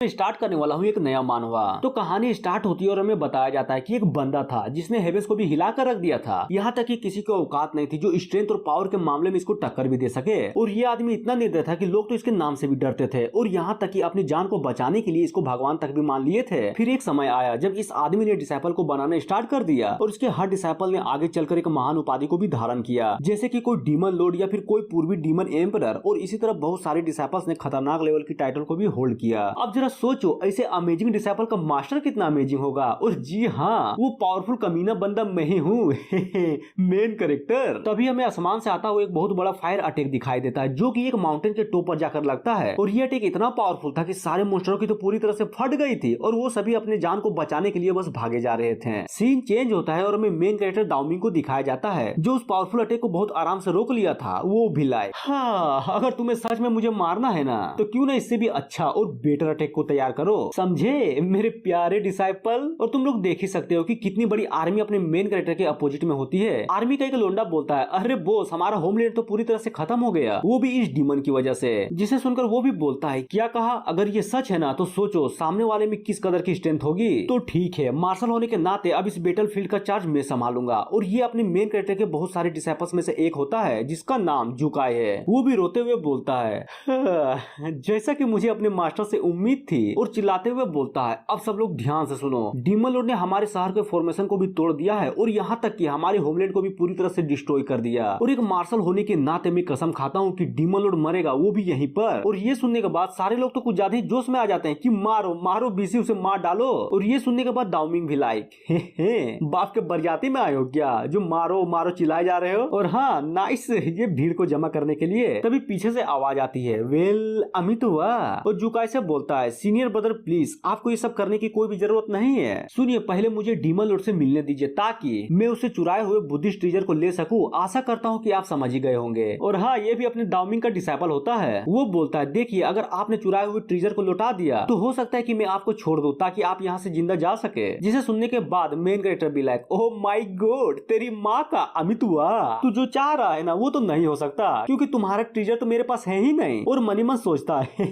Start करने वाला हूँ एक नया मानवा। तो कहानी स्टार्ट होती है और हमें बताया जाता है कि एक बंदा था जिसने हेवेस को भी हिला कर रख दिया था। यहाँ तक कि किसी को औकात नहीं थी जो स्ट्रेंथ और पावर के मामले में इसको टक्कर भी दे सके। और ये आदमी इतना निर्दय था कि लोग तो इसके नाम से भी डरते थे और यहाँ तक कि अपनी जान को बचाने के लिए इसको भगवान तक भी मान लिए थे। फिर एक समय आया जब इस आदमी ने डिसाइपल को बनाना स्टार्ट कर दिया और इसके हर डिसाइपल ने आगे चलकर एक महान उपाधि को भी धारण किया, जैसे कि कोई डीमन लॉर्ड या फिर कोई पूर्वी डीमन एम्परर। और इसी तरह बहुत सारे डिसाइपल्स ने खतरनाक लेवल की टाइटल को भी होल्ड किया। अब जरा सोचो ऐसे अमेजिंग डिसाइपल का मास्टर कितना अमेजिंग होगा। और जी हाँ, वो पावरफुल कमीना बंदा मैं ही हूँ मेन कैरेक्टर। तभी हमें आसमान से आता हुआ एक बहुत बड़ा फायर अटैक दिखाई देता है जो कि एक माउंटेन के टॉप पर जाकर लगता है। और ये अटैक इतना पावरफुल था कि सारे मॉन्स्टरों की तो पूरी तरह से फट गई थी और वो सभी अपने जान को बचाने के लिए बस भागे जा रहे थे। सीन चेंज होता है और हमें मेन कैरेक्टर दाओमिंग को दिखाया जाता है जो उस पावरफुल अटैक को बहुत आराम से रोक लिया था, वो भी लाए। हाँ, अगर तुम्हें सच में मुझे मारना है ना तो क्यों ना इससे भी अच्छा और बेटर अटैक को तैयार करो, समझे मेरे प्यारे डिसाइपल। और तुम लोग देख ही सकते हो कि कितनी बड़ी आर्मी अपने मेन कैरेक्टर के अपोजिट में होती है। आर्मी का एक लोंडा बोलता है, अरे बॉस हमारा होमलैंड तो पूरी तरह से खत्म हो गया, वो भी इस डीमन की वजह से। जिसे सुनकर वो भी बोलता है, क्या कहा? अगर ये सच है ना तो सोचो सामने वाले में किस कदर की स्ट्रेंथ होगी। तो ठीक है, मार्शल होने के नाते अब इस बैटल फील्ड का चार्ज मैं संभालूंगा। और ये अपने मेन कैरेक्टर के बहुत सारे डिसाइपल्स में से एक होता है जिसका नाम जुकाई है। वो भी रोते हुए बोलता है, जैसा कि मुझे अपने मास्टर से उम्मीद थी। और चिल्लाते हुए बोलता है, अब सब लोग ध्यान से सुनो, डीमन लॉर्ड ने हमारे शहर के फॉर्मेशन को भी तोड़ दिया है और यहाँ तक कि हमारे होमलैंड को भी पूरी तरह से डिस्ट्रॉय कर दिया। और एक मार्शल होने के नाते मैं कसम खाता हूँ कि डीमन लॉर्ड मरेगा, वो भी यहीं पर। और ये सुनने के बाद सारे लोग तो कुछ ज्यादा ही जोश में आ जाते हैं कि मारो मारो बीसी, उसे मार डालो। और ये सुनने के बाद दाओमिंग भी लाइक, बाप के बरियाती में आए हो क्या जो मारो मारो चिल्लाए जा रहे हो। और हाँ नाइस, ये भीड़ को जमा करने के लिए। तभी पीछे से आवाज आती है, वेल अमित हुआ। और जुकाई से बोलता है, सीनियर ब्रदर प्लीज आपको ये सब करने की कोई भी जरूरत नहीं है। सुनिए, पहले मुझे डीमन लॉर्ड से मिलने दीजिए ताकि मैं उसे चुराए हुए बुद्धिस्ट ट्रीजर को ले सकूं। आशा करता हूं कि आप समझ ही गए होंगे। और हाँ, ये भी अपने दाओमिंग का डिसाइपल होता है। वो बोलता है, देखिए अगर आपने चुराए हुए ट्रीजर को लौटा दिया तो हो सकता है कि मैं आपको छोड़ दूं ताकि आप यहाँ से जिंदा जा सके। जिसे सुनने के बाद मेन कैरेक्टर भी लाइक, ओह माय गॉड, तेरी माँ का अमित हुआ, तू जो चाह रहा है ना वो तो नहीं हो सकता क्योंकि तुम्हारा ट्रीजर तो मेरे पास है ही नहीं। और मनी मन सोचता है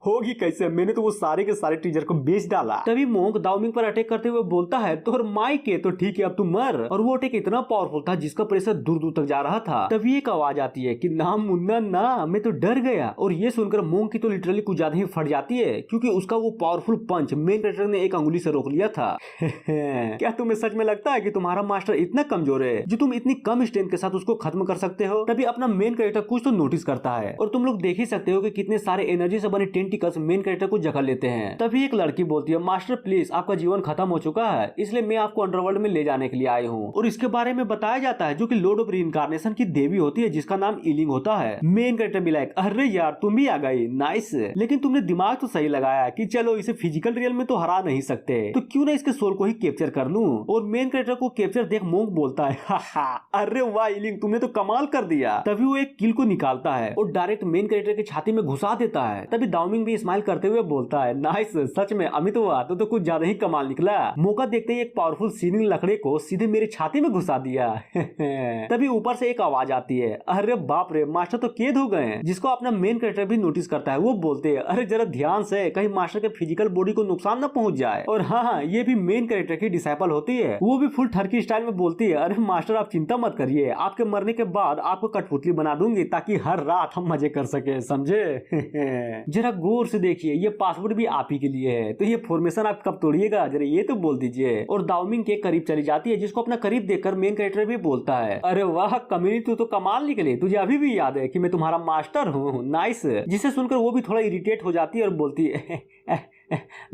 होगी कैसे, मैंने तो वो सारे के सारे ट्रीजर को बेच डाला। तभी मोंक दाओमिंग पर अटैक करते हुए बोलता है, तो माई के तो ठीक है अब तू मर। और वो अटैक इतना पावरफुल था जिसका प्रेशर दूर दूर तक जा रहा था। तभी एक आवाज आती है कि ना मुन्ना ना, मैं तो डर गया। और ये सुनकर मोंक की तो लिटरली कुछ ज्यादा ही फट जाती है क्योंकि उसका वो पावरफुल पंच मेन कैरेक्टर ने एक अंगुली से रोक लिया था। क्या तुम्हें सच में लगता है कि तुम्हारा मास्टर इतना कमजोर है जो तुम इतनी कम स्ट्रेंथ के साथ उसको खत्म कर सकते हो? तभी अपना मेन कैरेक्टर कुछ तो नोटिस करता है और तुम लोग देख ही सकते हो कि कितने सारे एनर्जी से बने टेंटिकल्स मेन कैरेक्टर को जकड़ लेते हैं। तभी एक लड़की बोलती है, मास्टर प्लीज आपका जीवन खत्म हो चुका है इसलिए मैं आपको अंडरवर्ल्ड में ले जाने के लिए आई हूँ। और इसके बारे में बताया जाता है जो कि लॉर्ड ऑफ रीइंकार्नेशन की देवी होती है जिसका नाम इलिंग होता है। मेन कैरेक्टर भी लाइक, अरे यार तुम भी आ गई, नाइस। लेकिन तुमने दिमाग तो सही लगाया कि चलो इसे फिजिकल रियल में तो हरा नहीं सकते तो क्यों ना इसके सोल को ही कैप्चर कर लूं। और मेन कैरेक्टर को कैप्चर देख मोंक बोलता है, अरे वाह इलिंग तुमने तो कमाल कर दिया। तभी वो एक किल को निकालता है और डायरेक्ट मेन कैरेक्टर की छाती में घुसा देता है। तभी दाओमिंग भी स्माइल करते हुए बोलता है, नाइस, सच में अमित हुआ तो कुछ ज्यादा ही कमाल निकला। मौका देखते ही एक पावरफुल सीनिंग लकड़े को सीधे मेरी छाती में घुसा दिया। तभी ऊपर से एक आवाज आती है, अरे बाप रे मास्टर तो कैद हो गए। जिसको अपना मेन कैरेक्टर भी नोटिस करता है। वो बोलते हैं, अरे जरा ध्यान से, कहीं मास्टर के फिजिकल बॉडी को नुकसान न पहुंच जाए। और हाँ, ये भी मेन कैरेक्टर की डिसाइपल होती है। वो भी फुल ठरकी स्टाइल में बोलती है, अरे मास्टर आप चिंता मत करिए, आपके मरने के बाद आपको कठपुतली बना दूंगी ताकि हर रात हम मजे कर सके, समझे। जरा गौर से देखिए, ये पासवर्ड भी आप ही के लिए है तो ये फॉर्मेशन आप कब तोड़िएगा, जरा ये तो बोल दीजिए। और दाओमिंग के करीब चली जाती है जिसको अपना करीब देखकर मेन कैरेक्टर भी बोलता है, अरे वाह कमीनी तू तो कमाल निकले, तुझे अभी भी याद है कि मैं तुम्हारा मास्टर हूँ, नाइस। जिसे सुनकर वो भी थोड़ा इरिटेट हो जाती है और बोलती है,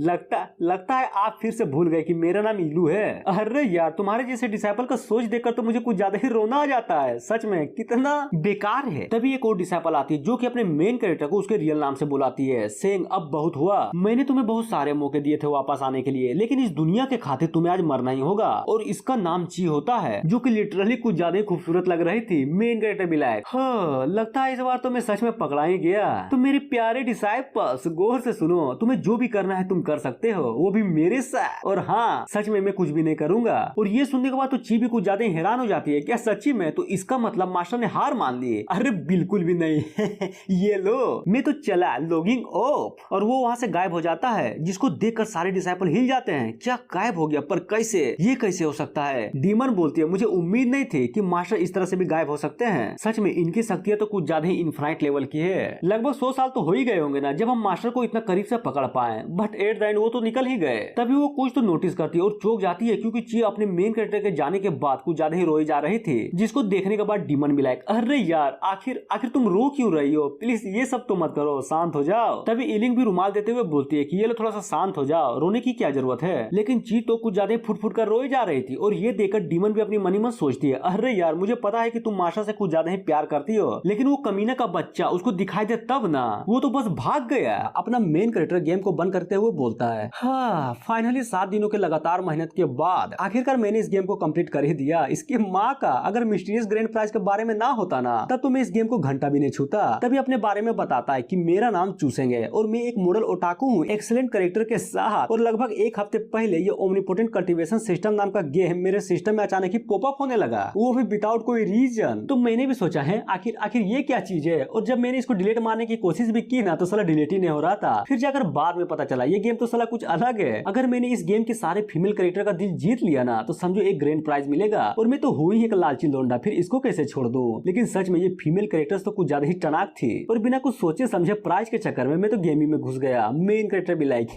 लगता है आप फिर से भूल गए कि मेरा नाम इलू है। अरे यार तुम्हारे जैसे डिसाइपल का सोच देखकर तो मुझे कुछ ज्यादा ही रोना आ जाता है, सच में कितना बेकार है। तभी एक और डिसाइपल आती है जो कि अपने मेन कैरेक्टर को उसके रियल नाम से बुलाती है, सेइंग अब बहुत हुआ, मैंने तुम्हें बहुत सारे मौके दिए थे वापस आने के लिए लेकिन इस दुनिया के खातिर तुम्हें आज मरना ही होगा। और इसका नाम ची होता है जो कि लिटरली कुछ ज्यादा ही खूबसूरत लग रही थी। मेन कैरेक्टर भी लायक, हाँ लगता है इस बार तो मैं सच में पकड़ा ही गया। तो मेरे प्यारे डिसाइपल्स गौर से सुनो, तुम्हें जो भी करना है तुम कर सकते हो, वो भी मेरे साथ। और हाँ, सच में मैं कुछ भी नहीं करूंगा। और ये सुनने के बाद तो ची भी कुछ ज्यादा हैरान हो जाती है, क्या सच्ची में? तो इसका मतलब मास्टर ने हार मान ली? अरे बिल्कुल भी नहीं। ये लो, मैं तो चला, लॉगिंग ऑफ। और वो वहाँ से गायब हो जाता है, जिसको देखकर सारे डिसाइपल हिल जाते हैं। क्या गायब हो गया? पर कैसे? ये कैसे हो सकता है? डीमन बोलती है, मुझे उम्मीद नहीं थी कि मास्टर इस तरह से भी गायब हो सकते हैं। सच में इनकी शक्तियां तो कुछ ज्यादा ही इनफाइनाइट लेवल की है। लगभग 100 साल तो हो ही गए होंगे ना जब हम मास्टर को इतना करीब से पकड़ पाए, बट एट द एंड वो तो निकल ही गए। तभी वो कुछ तो नोटिस करती है और चौंक जाती है, क्योंकि ची अपने मेन कैरेक्टर के जाने के बाद कुछ ज्यादा ही रोई जा रही थी, जिसको देखने के बाद डीमन भी लाइक, अरे यार आखिर आखिर तुम रो क्यों रही हो? प्लीज ये सब तो मत करो, शांत हो जाओ। तभी इलिंग भी रुमाल देते हुए बोलती है कि ये लो थोड़ा सा शांत हो जाओ, रोने की क्या जरूरत है। लेकिन ची तो कुछ ज्यादा फुट फुट कर रोई जा रही थी, और ये देखकर डीमन भी अपनी मनी मन सोचती है, अरे यार मुझे पता है कि तुम मास्टर से कुछ ज्यादा ही प्यार करती हो, लेकिन वो कमीना का बच्चा उसको दिखाई दे तब ना, वो तो बस भाग गया। अपना मेन कैरेक्टर गेम को बंद करते हुए बोलता है, हाँ फाइनली 7 दिनों के लगातार मेहनत के बाद आखिरकार मैंने इस गेम को कंप्लीट कर ही दिया। इसकी माँ का, अगर मिस्टीरियस ग्रैंड प्राइज के बारे में ना होता ना, तब तो मैं इस गेम को घंटा भी नहीं छूता। तभी अपने बारे में बताता है कि मेरा नाम चूसेंग है और मैं एक मॉडल ओटाकू हूँ एक्सीलेंट कैरेक्टर के साथ, और लगभग एक हफ्ते पहले ये ओमनीपोटेंट कल्टीवेशन सिस्टम नाम का गेम मेरे सिस्टम में अचानक ही पॉपअप होने लगा, वो भी विदाउट कोई रीजन। तो मैंने भी सोचा है आखिर आखिर ये क्या चीज है, और जब मैंने इसको डिलीट मारने की कोशिश भी की ना, तो साला डिलीट ही नहीं हो रहा था। फिर जाकर बाद में पता चला ये गेम तो साला कुछ अलग है। अगर मैंने इस गेम के सारे फीमेल कैरेक्टर का दिल जीत लिया ना, तो समझो एक ग्रैंड प्राइज मिलेगा, और मैं तो हुई एक लालची लोंडा, फिर इसको कैसे छोड़ दूं। लेकिन सच में ये फीमेल कैरेक्टर्स तो कुछ ज्यादा ही टनाक थी, और बिना कुछ सोचे समझे प्राइज के चक्कर में मैं तो गेमिंग में घुस गया। मेन कैरेक्टर भी लाइक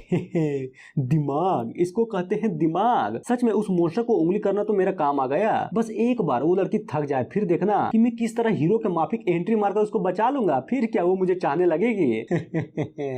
दिमाग, इसको कहते हैं दिमाग। सच में उस मोस्टर को उंगली करना तो मेरा काम आ गया। बस एक बार वो लड़की थक जाए, फिर देखना कि मैं किस तरह हीरो के माफिक एंट्री मारकर उसको बचा लूंगा। फिर क्या वो मुझे चाहने लगेगी।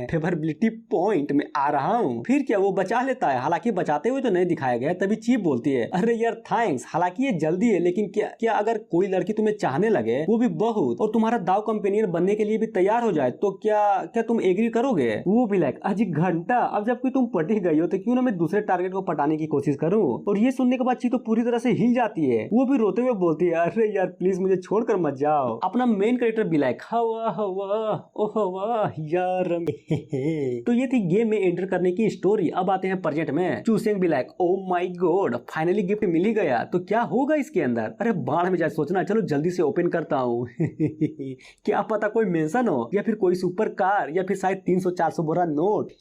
फेवरेबिलिटी पॉइंट में आ रहा हूँ। फिर क्या वो बचा लेता है, हालांकि बचाते हुए तो नहीं दिखाया गया। तभी चीप बोलती है, अरे यार थैंक्स, हालांकि ये जल्दी है, लेकिन क्या अगर कोई लड़की तुम्हें चाहने लगे, वो भी बहुत, और तुम्हारा दाव कंपेनियन बनने के लिए भी तैयार हो जाए, तो क्या तुम एग्री करोगे? वो भी लाइक, अजी घंटा, अब जब तुम पटी गई हो तो क्यों ना मैं दूसरे टारगेट को पटाने की कोशिश करूं। और ये सुनने के बाद ची तो पूरी तरह से हिल जाती है। वो भी रोते हुए बोलती है, अरे यार प्लीज मुझे छोड़कर मत जाओ। अपना मेन कैरेक्टर भी लाइक, हवा हवा ओ हवा यार। तो ये थी गेम में एंटर करने की स्टोरी। अब आते हैं प्रेजेंट में। चूसेंग भी like, oh my god finally gift मिल ही गया, तो क्या होगा इसके अंदर? अरे बाढ़ में जाए सोचना, चलो जल्दी से ओपन करता हूँ। क्या पता कोई मेंशन हो, या फिर कोई सुपर कार, या फिर शायद 300-400 बोरा नोट।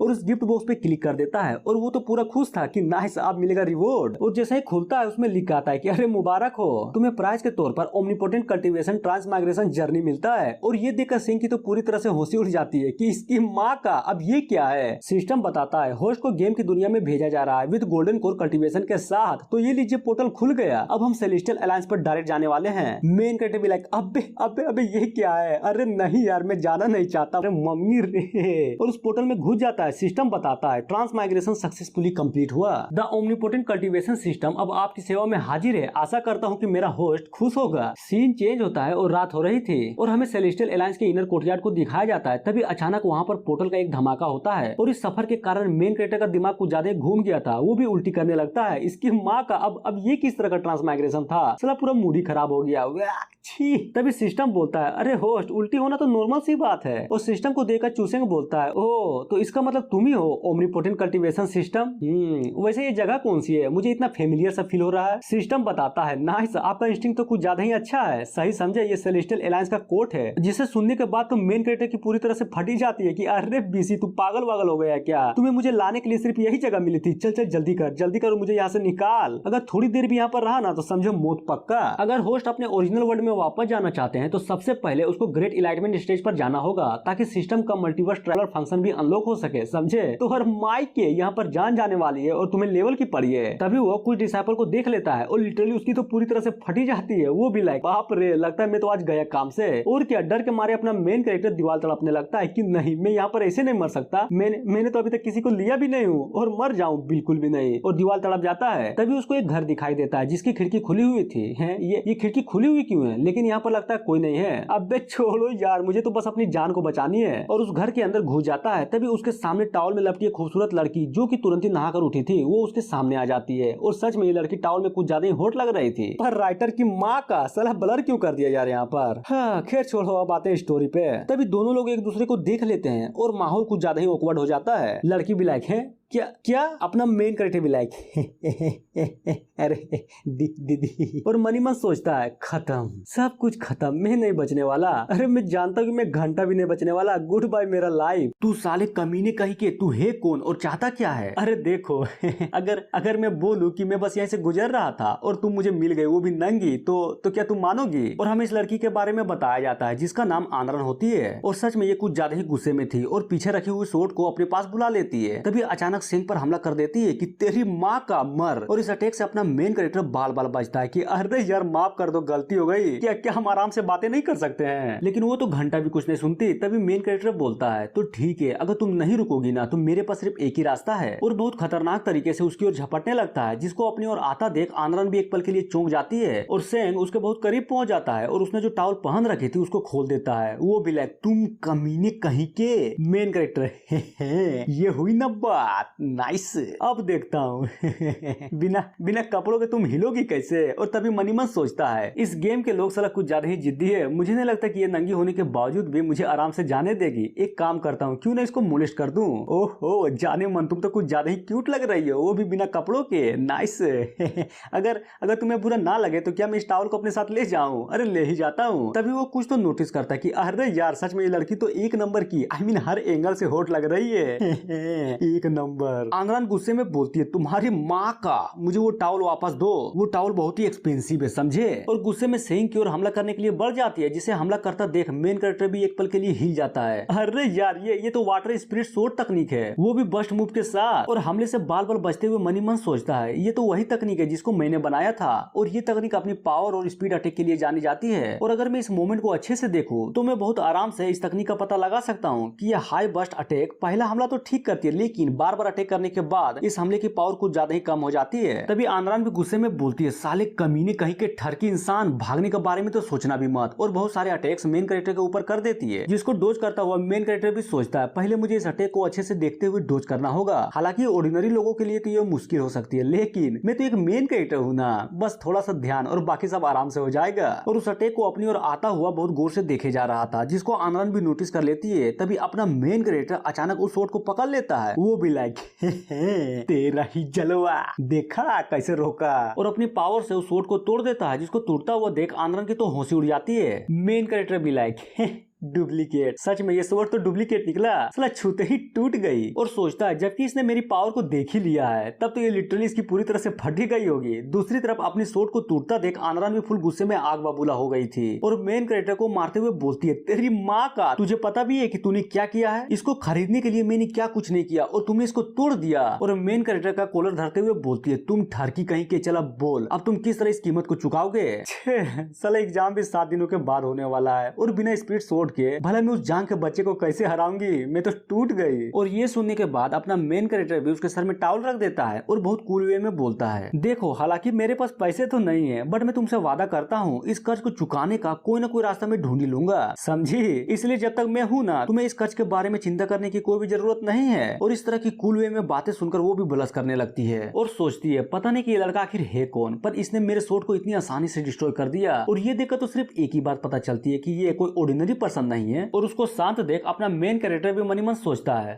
और उस गिफ्ट बॉक्स पे क्लिक कर देता है, और वो तो पूरा खुश था कि नाइस अब मिलेगा रिवॉर्ड। और जैसे ही खुलता है उसमें लिखा आता है कि अरे मुबारक हो, तुम्हें प्राइज के तौर पर ओमनीपोटेंट कल्टीवेशन ट्रांसमाइग्रेशन जर्नी मिलता है। और ये देखकर सिंह की तो पूरी तरह से होशी उड़ जाती है कि इसकी माँ का, अब ये क्या है। सिस्टम बताता है होस्ट को गेम की दुनिया में भेजा जा रहा है विद गोल्डन कोर कल्टीवेशन के साथ। तो ये लीजिए पोर्टल खुल गया, अब हम सेलेस्टियल अलायंस पर डायरेक्ट जाने वाले हैं। मेन कैरेक्टर भी लाइक, अबे अबे अबे ये क्या है? अरे नहीं यार मैं जाना नहीं चाहता, अरे मम्मी रे। और उस पोर्टल में घुस जाता है। सिस्टम बताता है ट्रांसमाइग्रेशन सक्सेसफुली कंप्लीट हुआ। द ओमनीपोटेंट कल्टीवेशन सिस्टम अब आपकी सेवा में हाजिर है। आशा करता हूँ कि मेरा होस्ट खुश होगा। सीन चेंज होता है और रात हो रही थी, और हमें सेलेस्टियल अलायंस के इनर कोर्टयार्ड को दिखाया जाता है। तभी अचानक वहाँ पर पोर्टल का एक धमाका होता है, और इस सफर के कारण मेन कैरेक्टर का दिमाग कुछ ज्यादा घूम गया था। वो भी उल्टी करने लगता है। इसकी माँ का, अब ये किस तरह का ट्रांसमाइग्रेशन था? साला पूरा मूड ही खराब हो गया। छी। तभी सिस्टम बोलता है, अरे होस्ट उल्टी होना तो नॉर्मल सी बात है। और सिस्टम को देखकर चूसेंग बोलता है, ओ तो इसका मतलब तुम ही हो ओमनीपोटेंट कल्टीवेशन सिस्टम। वैसे ये जगह कौन सी है? मुझे इतना फेमिलियर सा फील हो रहा है। सिस्टम बताता है, नाइस आपका इंस्टिंक्ट तो कुछ ज्यादा ही अच्छा है। सही समझे, ये सेलेस्टियल अलायंस का कोट है। जिसे सुनने के बाद तो मेन कैरेक्टर की पूरी तरह से फटी जाती है कि अरे बीसी तू पागल वागल हो गया क्या? तुम्हें मुझे लाने के लिए सिर्फ यही जगह मिली थी। चल चल जल्दी कर मुझे यहाँ से निकाल। अगर थोड़ी देर भी यहाँ पर रहा ना तो समझो मौत पक्का। अगर होस्ट अपने ओरिजिनल वर्ल्ड में वापस जाना चाहते हैं तो सबसे पहले उसको ग्रेट इलाइटमेंट स्टेज पर जाना होगा, ताकि सिस्टम का मल्टीवर्स ट्रैवलर फंक्शन भी अनलॉक हो सके। समझे? तो हर माइक के यहाँ पर जान जाने वाली है और तुम्हें लेवल की पड़ी है। तभी वो कुछ डिसाइपल को देख लेता है और लिटरली उसकी तो पूरी तरह से फटी जाती है। वो भी लाइक, बाप रे लगता है मैं तो आज गया काम से। और क्या डर के मारे अपना मेन कैरेक्टर दीवार तड़पने लगता है कि नहीं मैं यहाँ पर ऐसे नहीं मर सकता। मैंने तो अभी तक किसी को लिया भी नहीं हूँ और मर जाऊँ बिल्कुल भी नहीं। और दीवार तड़प जाता है। तभी उसको एक घर दिखाई देता है जिसकी खिड़की खुली हुई थी। है ये खिड़की खुली हुई क्यों है? लेकिन यहाँ पर लगता है कोई नहीं है। अबे छोड़ो यार, मुझे तो बस अपनी जान को बचानी है। और उस घर के अंदर घुस जाता है। तभी उसके सामने टॉवल में लपटी एक खूबसूरत लड़की, जो कि तुरंत ही नहाकर उठी थी, वो उसके सामने आ जाती है। और सच में ये लड़की टॉवल में कुछ ज्यादा ही हॉट लग रही थी। पर राइटर की माँ का साला ब्लर क्यों कर दिया यार यहाँ पर। हाँ खैर छोड़ो, अब आते हैं स्टोरी पे। तभी दोनों लोग एक दूसरे को देख लेते हैं और माहौल कुछ ज्यादा ही ऑकवर्ड हो जाता है। लड़की भी लाइक है क्या क्या, अपना मेन कैरेक्टर भी लाइक अरे दीदी। और मनी मन सोचता है खत्म, सब कुछ खत्म, मैं नहीं बचने वाला। अरे मैं जानता हूँ कि मैं घंटा भी नहीं बचने वाला, गुड बाय मेरा लाइफ। तू साले कमीने कहीं के, तू है कौन और चाहता क्या है? अरे देखो अगर मैं बोलूं कि मैं बस यहीं से गुजर रहा था और तुम मुझे मिल गई, वो भी नंगी, तो क्या तुम मानोगी? और हमें इस लड़की के बारे में बताया जाता है जिसका नाम आनरन होती है, और सच में ये कुछ ज्यादा ही गुस्से में थी और पीछे रखी हुई सोट को अपने पास बुला लेती है। तभी अचानक सेंग पर हमला कर देती है कि तेरी माँ का मर। और इस अटैक से अपना मेन कैरेक्टर बाल बाल बचता है कि अरे यार माफ कर दो, गलती हो गई, क्या क्या हम आराम से बातें नहीं कर सकते हैं? लेकिन वो तो घंटा भी कुछ नहीं सुनती। तभी मेन कैरेक्टर बोलता है तो ठीक है, अगर तुम नहीं रुकोगी ना तो मेरे पास सिर्फ एक ही रास्ता है। और बहुत खतरनाक तरीके से उसकी ओर झपटने लगता है, जिसको अपनी ओर आता देख आनरन भी एक पल के लिए चौंक जाती है और सेंग उसके बहुत करीब पहुंच जाता है और उसने जो टॉवल पहन रखी थी उसको खोल देता है। वो भी लाइक तुम कमीने कहीं के। मेन कैरेक्टर ये हुई ना बात, नाइस, अब देखता हूँ बिना कपड़ों के तुम हिलोगी कैसे? और तभी मनी मन सोचता है इस गेम के लोग साला कुछ ज्यादा ही जिद्दी है, मुझे नहीं लगता कि ये नंगी होने के बावजूद भी मुझे आराम से जाने देगी। एक काम करता हूँ, क्यों ना इसको मोलेस्ट कर दूं। ओहो जाने मन, तुम तो कुछ ज्यादा ही क्यूट लग रही हो, वो भी बिना कपड़ों के, नाइस अगर तुम्हें बुरा ना लगे तो क्या मैं इस टॉवल को अपने साथ ले जाऊं? अरे ले ही जाता हूँ। तभी वो कुछ तो नोटिस करता है कि अरे यार सच में ये लड़की तो एक नंबर की, आई मीन हर एंगल से हॉट लग रही है एक नंबर। आनरन गुस्से में बोलती है तुम्हारी माँ का, मुझे वो टॉवल वापस दो, वो टॉवल बहुत ही एक्सपेंसिव है समझे? और गुस्से में सेंग की ओर हमला करने के लिए बढ़ जाती है, जिसे हमला करता देख मेन कैरेक्टर भी एक पल के लिए हिल जाता है। अरे यार ये तो वाटर स्पिरिट शॉट तकनीक है, वो भी बस्ट मूव के साथ। और हमले से बाल बाल बचते हुए मनी मन सोचता है ये तो वही तकनीक है जिसको मैंने बनाया था, और ये तकनीक अपनी पावर और स्पीड अटैक के लिए जानी जाती है। और अगर मैं इस मोमेंट को अच्छे से देखूं तो मैं बहुत आराम से इस तकनीक का पता लगा सकता हूँ कि यह हाई बस्ट अटैक पहला हमला तो ठीक करती है, लेकिन बार बार अटैक करने के बाद इस हमले की पावर कुछ ज्यादा ही कम हो जाती है। तभी आनरन भी गुस्से में बोलती है साले कमीने कहीं के ठरकी इंसान, भागने के बारे में तो सोचना भी मत। और बहुत सारे अटैक्स मेन कैरेक्टर के ऊपर कर देती है, जिसको डोज करता हुआ मेन कैरेक्टर भी सोचता है पहले मुझे इस अटैक को अच्छे से देखते हुए डोज करना होगा। हालांकि ऑर्डिनरी लोगों के लिए तो ये मुश्किल हो सकती है, लेकिन मैं तो एक मेन कैरेक्टर हूँ ना, बस थोड़ा सा ध्यान और बाकी सब आराम से हो जाएगा। और उस अटैक को अपनी ओर आता हुआ बहुत गौर से देखे जा रहा था, जिसको आनरन भी नोटिस कर लेती है। तभी अपना मेन कैरेक्टर अचानक उस शॉट को पकड़ लेता है, वो भी लाइक तेरा ही जलवा, देखा कैसे रोका, और अपनी पावर से उस शॉट को तोड़ देता है, जिसको टूटता हुआ देख आनरन की तो होशी उड़ जाती है। मेन कैरेक्टर भी लाइक डुप्लीकेट, सच में ये स्वord तो डुप्लीकेट निकला, साला छूते ही टूट गई। और सोचता है जबकि इसने मेरी पावर को देख ही लिया है, तब तो ये लिटरली इसकी पूरी तरह से फट ही गई होगी। दूसरी तरफ अपनी स्वord को टूटता देख आनरन भी फुल गुस्से में आग बबूला हो गई थी और मेन कैरेक्टर को मारते हुए बोलती है तेरी माँ का, तुझे पता भी है कि तूने क्या किया है? इसको खरीदने के लिए मैंने क्या कुछ नहीं किया और तुमने इसको तोड़ दिया। और मेन कैरेक्टर का कॉलर धरते हुए बोलती है तुम ठरकी कहीं के, चला बोल अब तुम किस तरह इस कीमत को चुकाओगे? साला एग्जाम भी 7 दिनों के बाद होने वाला है और बिना स्पीड स्वॉर्ड के भला मैं उस जांग के बच्चे को कैसे हराऊंगी, मैं तो टूट गई। और ये सुनने के बाद अपना मेन कैरेक्टर भी उसके सर में टॉवल रख देता है और बहुत कूल वे में बोलता है देखो हालांकि मेरे पास पैसे तो नहीं है, बट मैं तुमसे वादा करता हूँ इस कर्ज को चुकाने का कोई ना कोई रास्ता मैं ढूंढ लूंगा, समझी? इसलिए जब तक मैं हूँ ना तुम्हें इस कर्ज के बारे में चिंता करने की कोई भी जरूरत नहीं है। और इस तरह की कूल वे में बातें सुनकर वो भी बलस करने लगती है और सोचती है पता नहीं कि ये लड़का आखिर है कौन, पर इसने मेरे शॉट को इतनी आसानी से डिस्ट्रॉय कर दिया। और ये देखकर तो सिर्फ एक ही बात पता चलती है कि ये कोई ऑर्डिनरी पर्सन नहीं है। और उसको शांत देख अपना मेन कैरेक्टर भी मनी मन सोचता है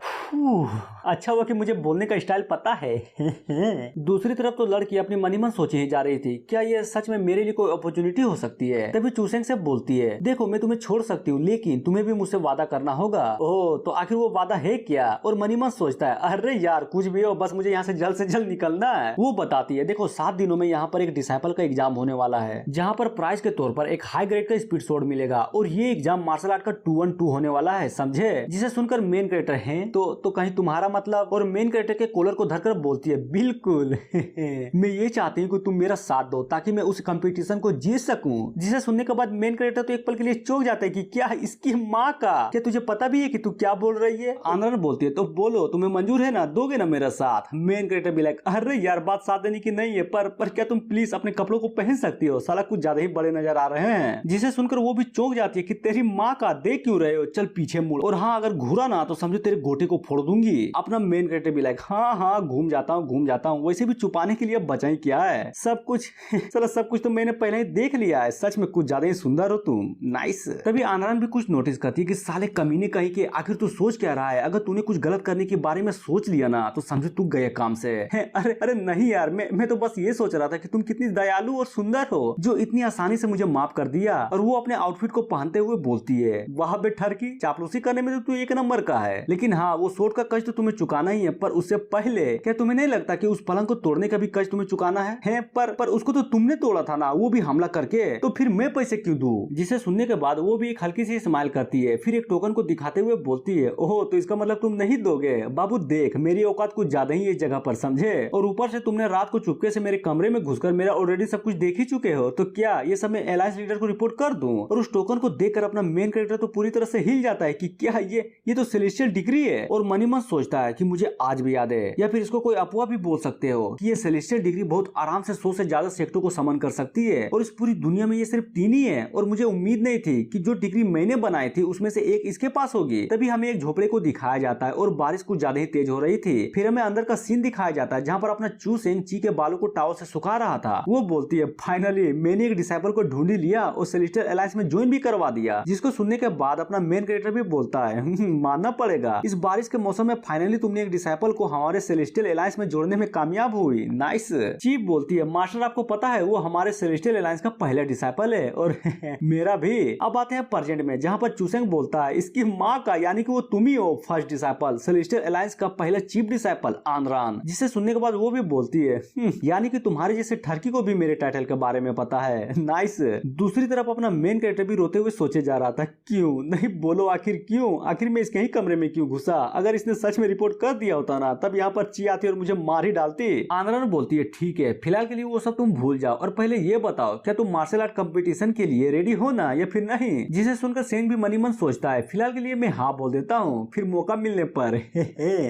अच्छा हुआ कि मुझे बोलने का स्टाइल पता है दूसरी तरफ तो लड़की अपनी मनी मन सोचे ही जा रही थी क्या ये सच में मेरे लिए कोई अपॉर्चुनिटी हो सकती है। तभी चूसेंग से बोलती है देखो मैं तुम्हें छोड़ सकती हूँ, लेकिन तुम्हें भी मुझसे वादा करना होगा। ओह तो आखिर वो वादा है क्या? और मनी मन सोचता है अरे यार कुछ भी हो, बस मुझे यहाँ से जल्द निकलना है। वो बताती है देखो 7 दिनों में यहाँ पर एक डिसाइपल का एग्जाम होने वाला है, जहाँ पर प्राइज के तौर पर एक हाई ग्रेड का स्पीड स्वॉर्ड मिलेगा और ये एग्जाम मार्शल आर्ट का 2-on-2 होने वाला है, समझे? जिसे सुनकर मेन कैरेक्टर है तो कहीं तुम्हारा मतलब? और मेन कैरेक्टर के कॉलर को धरकर बोलती है बिल्कुल मैं ये चाहती हूँ कि तुम मेरा साथ दो ताकि मैं उस कंपटीशन को जीत सकूं। जिसे सुनने के बाद मेन कैरेक्टर तो एक पल के लिए चौंक जाता है कि क्या इसकी माँ का, क्या तुझे पता भी है कि तू क्या बोल रही है? आनरन बोलती है तो बोलो तुम्हें मंजूर है ना, दोगे ना मेरा साथ? मेन कैरेक्टर भी लाइक अरे यार बात साथ देने की नहीं है, पर क्या तुम प्लीज अपने कपड़ों को पहन सकती हो, साला कुछ ज्यादा ही बड़े नजर आ रहे हैं। जिसे सुनकर वो भी चौंक जाती है कि तेरी माँ का देख क्यों रहे हो, चल पीछे मुड़, और हाँ अगर घूरा ना तो समझो तेरे गोटे को फोड़ दूंगी। अपना मेन कैरेक्टर भी लाइक हाँ घूम जाता हूँ, वैसे भी छुपाने के लिए बचा ही क्या है, सब कुछ चलो सब कुछ तो मैंने पहले ही देख लिया है, सच में कुछ ज्यादा ही सुंदर हो तुम, नाइस। तभी आनरान भी कुछ नोटिस करती है कि साले कमीने कहीं के आखिर तू सोच क्या रहा है, अगर तूने कुछ गलत करने के बारे में सोच लिया ना तो समझो तू गए काम से। अरे अरे नहीं यार, मैं तो बस ये सोच रहा था कि तुम कितनी दयालु और सुंदर हो जो इतनी आसानी से मुझे माफ कर दिया। और वो अपने आउटफिट को पहनते हुए बोलती है, वाह बे ठरकी, चापलूसी करने में तो तू एक नंबर का है, लेकिन हाँ वो सोट का कष्ट तो तुम्हें चुकाना ही है, पर उससे पहले क्या तुम्हें नहीं लगता कि उस पलंग को तोड़ने का भी कष्ट तुम्हें चुकाना है? पर उसको तो तुमने तोड़ा था ना, वो भी हमला करके, तो फिर मैं पैसे क्यों दूं? जिसे सुनने के बाद वो भी एक हल्की सी स्माइल करती है, फिर एक टोकन को दिखाते हुए बोलती है, ओहो तो इसका मतलब तुम नहीं दोगे? बाबू देख मेरी औकात कुछ ज्यादा ही इस जगह पर, समझे, और ऊपर से तुमने रात को चुपके से मेरे कमरे में घुसकर मेरा ऑलरेडी सब कुछ देख ही चुके हो, तो क्या ये सब मैं एलायंस लीडर को रिपोर्ट कर दूं? और उस टोकन को देखकर अपना मेन कैरेक्टर तो पूरी तरह से हिल जाता है कि क्या ये तो सेलेस्टियल डिग्री है। और मनी मन सोचता है कि मुझे आज भी याद है, या फिर इसको कोई अफवाह भी बोल सकते हो कि ये सेलेस्टियल डिग्री बहुत आराम से 100 से ज्यादा सेक्टों को समन कर सकती है, और इस पूरी दुनिया में ये सिर्फ 3 ही है, और मुझे उम्मीद नहीं थी कि जो डिग्री मैंने बनाई थी उसमें से एक इसके पास होगी। तभी हमें एक झोपड़े को दिखाया जाता है और बारिश कुछ ज्यादा ही तेज हो रही थी। फिर हमें अंदर का सीन दिखाया जाता है जहाँ पर अपना चू सेंग ची के बालों को टावल से सुखा रहा था। वो बोलती है, फाइनली मैंने एक डिसाइपल को ढूंढ लिया और सेलेस्टियल अलायंस में ज्वाइन भी करवा दिया। जिसको सुनने के बाद अपना मेन कैरेक्टर भी बोलता है, मानना पड़ेगा इस बारिश के मौसम में फाइनली तुमने एक डिसाइपल को हमारे सेलेस्टियल अलायंस में जोड़ने में कामयाब हुई, नाइस। चीफ बोलती है, मास्टर आपको पता है वो हमारे सेलेस्टियल अलायंस का पहला डिसाइपल है, और मेरा भी। अब आते हैं प्रेजेंट में जहाँ पर चूसेंग बोलता है, इसकी माँ का यानी कि वो तुम ही हो फर्स्ट डिसाइपल, सेलेस्टियल अलायंस का पहला चीफ डिसाइपल आनरान। जिसे सुनने के बाद वो भी बोलती है, यानी कि तुम्हारे जैसे ठरकी को भी मेरे टाइटल के बारे में पता है, नाइस। दूसरी तरफ अपना मेन कैरेक्टर भी रोते हुए सोचे जा रहा था, क्यों नहीं बोलो आखिर क्यों, आखिर मैं इसके ही कमरे में क्यों घुसा? अगर इसने सच में रिपोर्ट कर दिया होता ना तब यहाँ पर ची आती और मुझे मार ही डालती। आनरान बोलती है, ठीक है फिलहाल के लिए वो सब तुम भूल जाओ, और पहले ये बताओ क्या तुम मार्शल आर्ट कंपटीशन के लिए रेडी हो ना या फिर नहीं? जिसे सुनकर सेन भी मनी मन सोचता है, फिलहाल के लिए मैं हाँ बोल देता हूँ, फिर मौका मिलने पर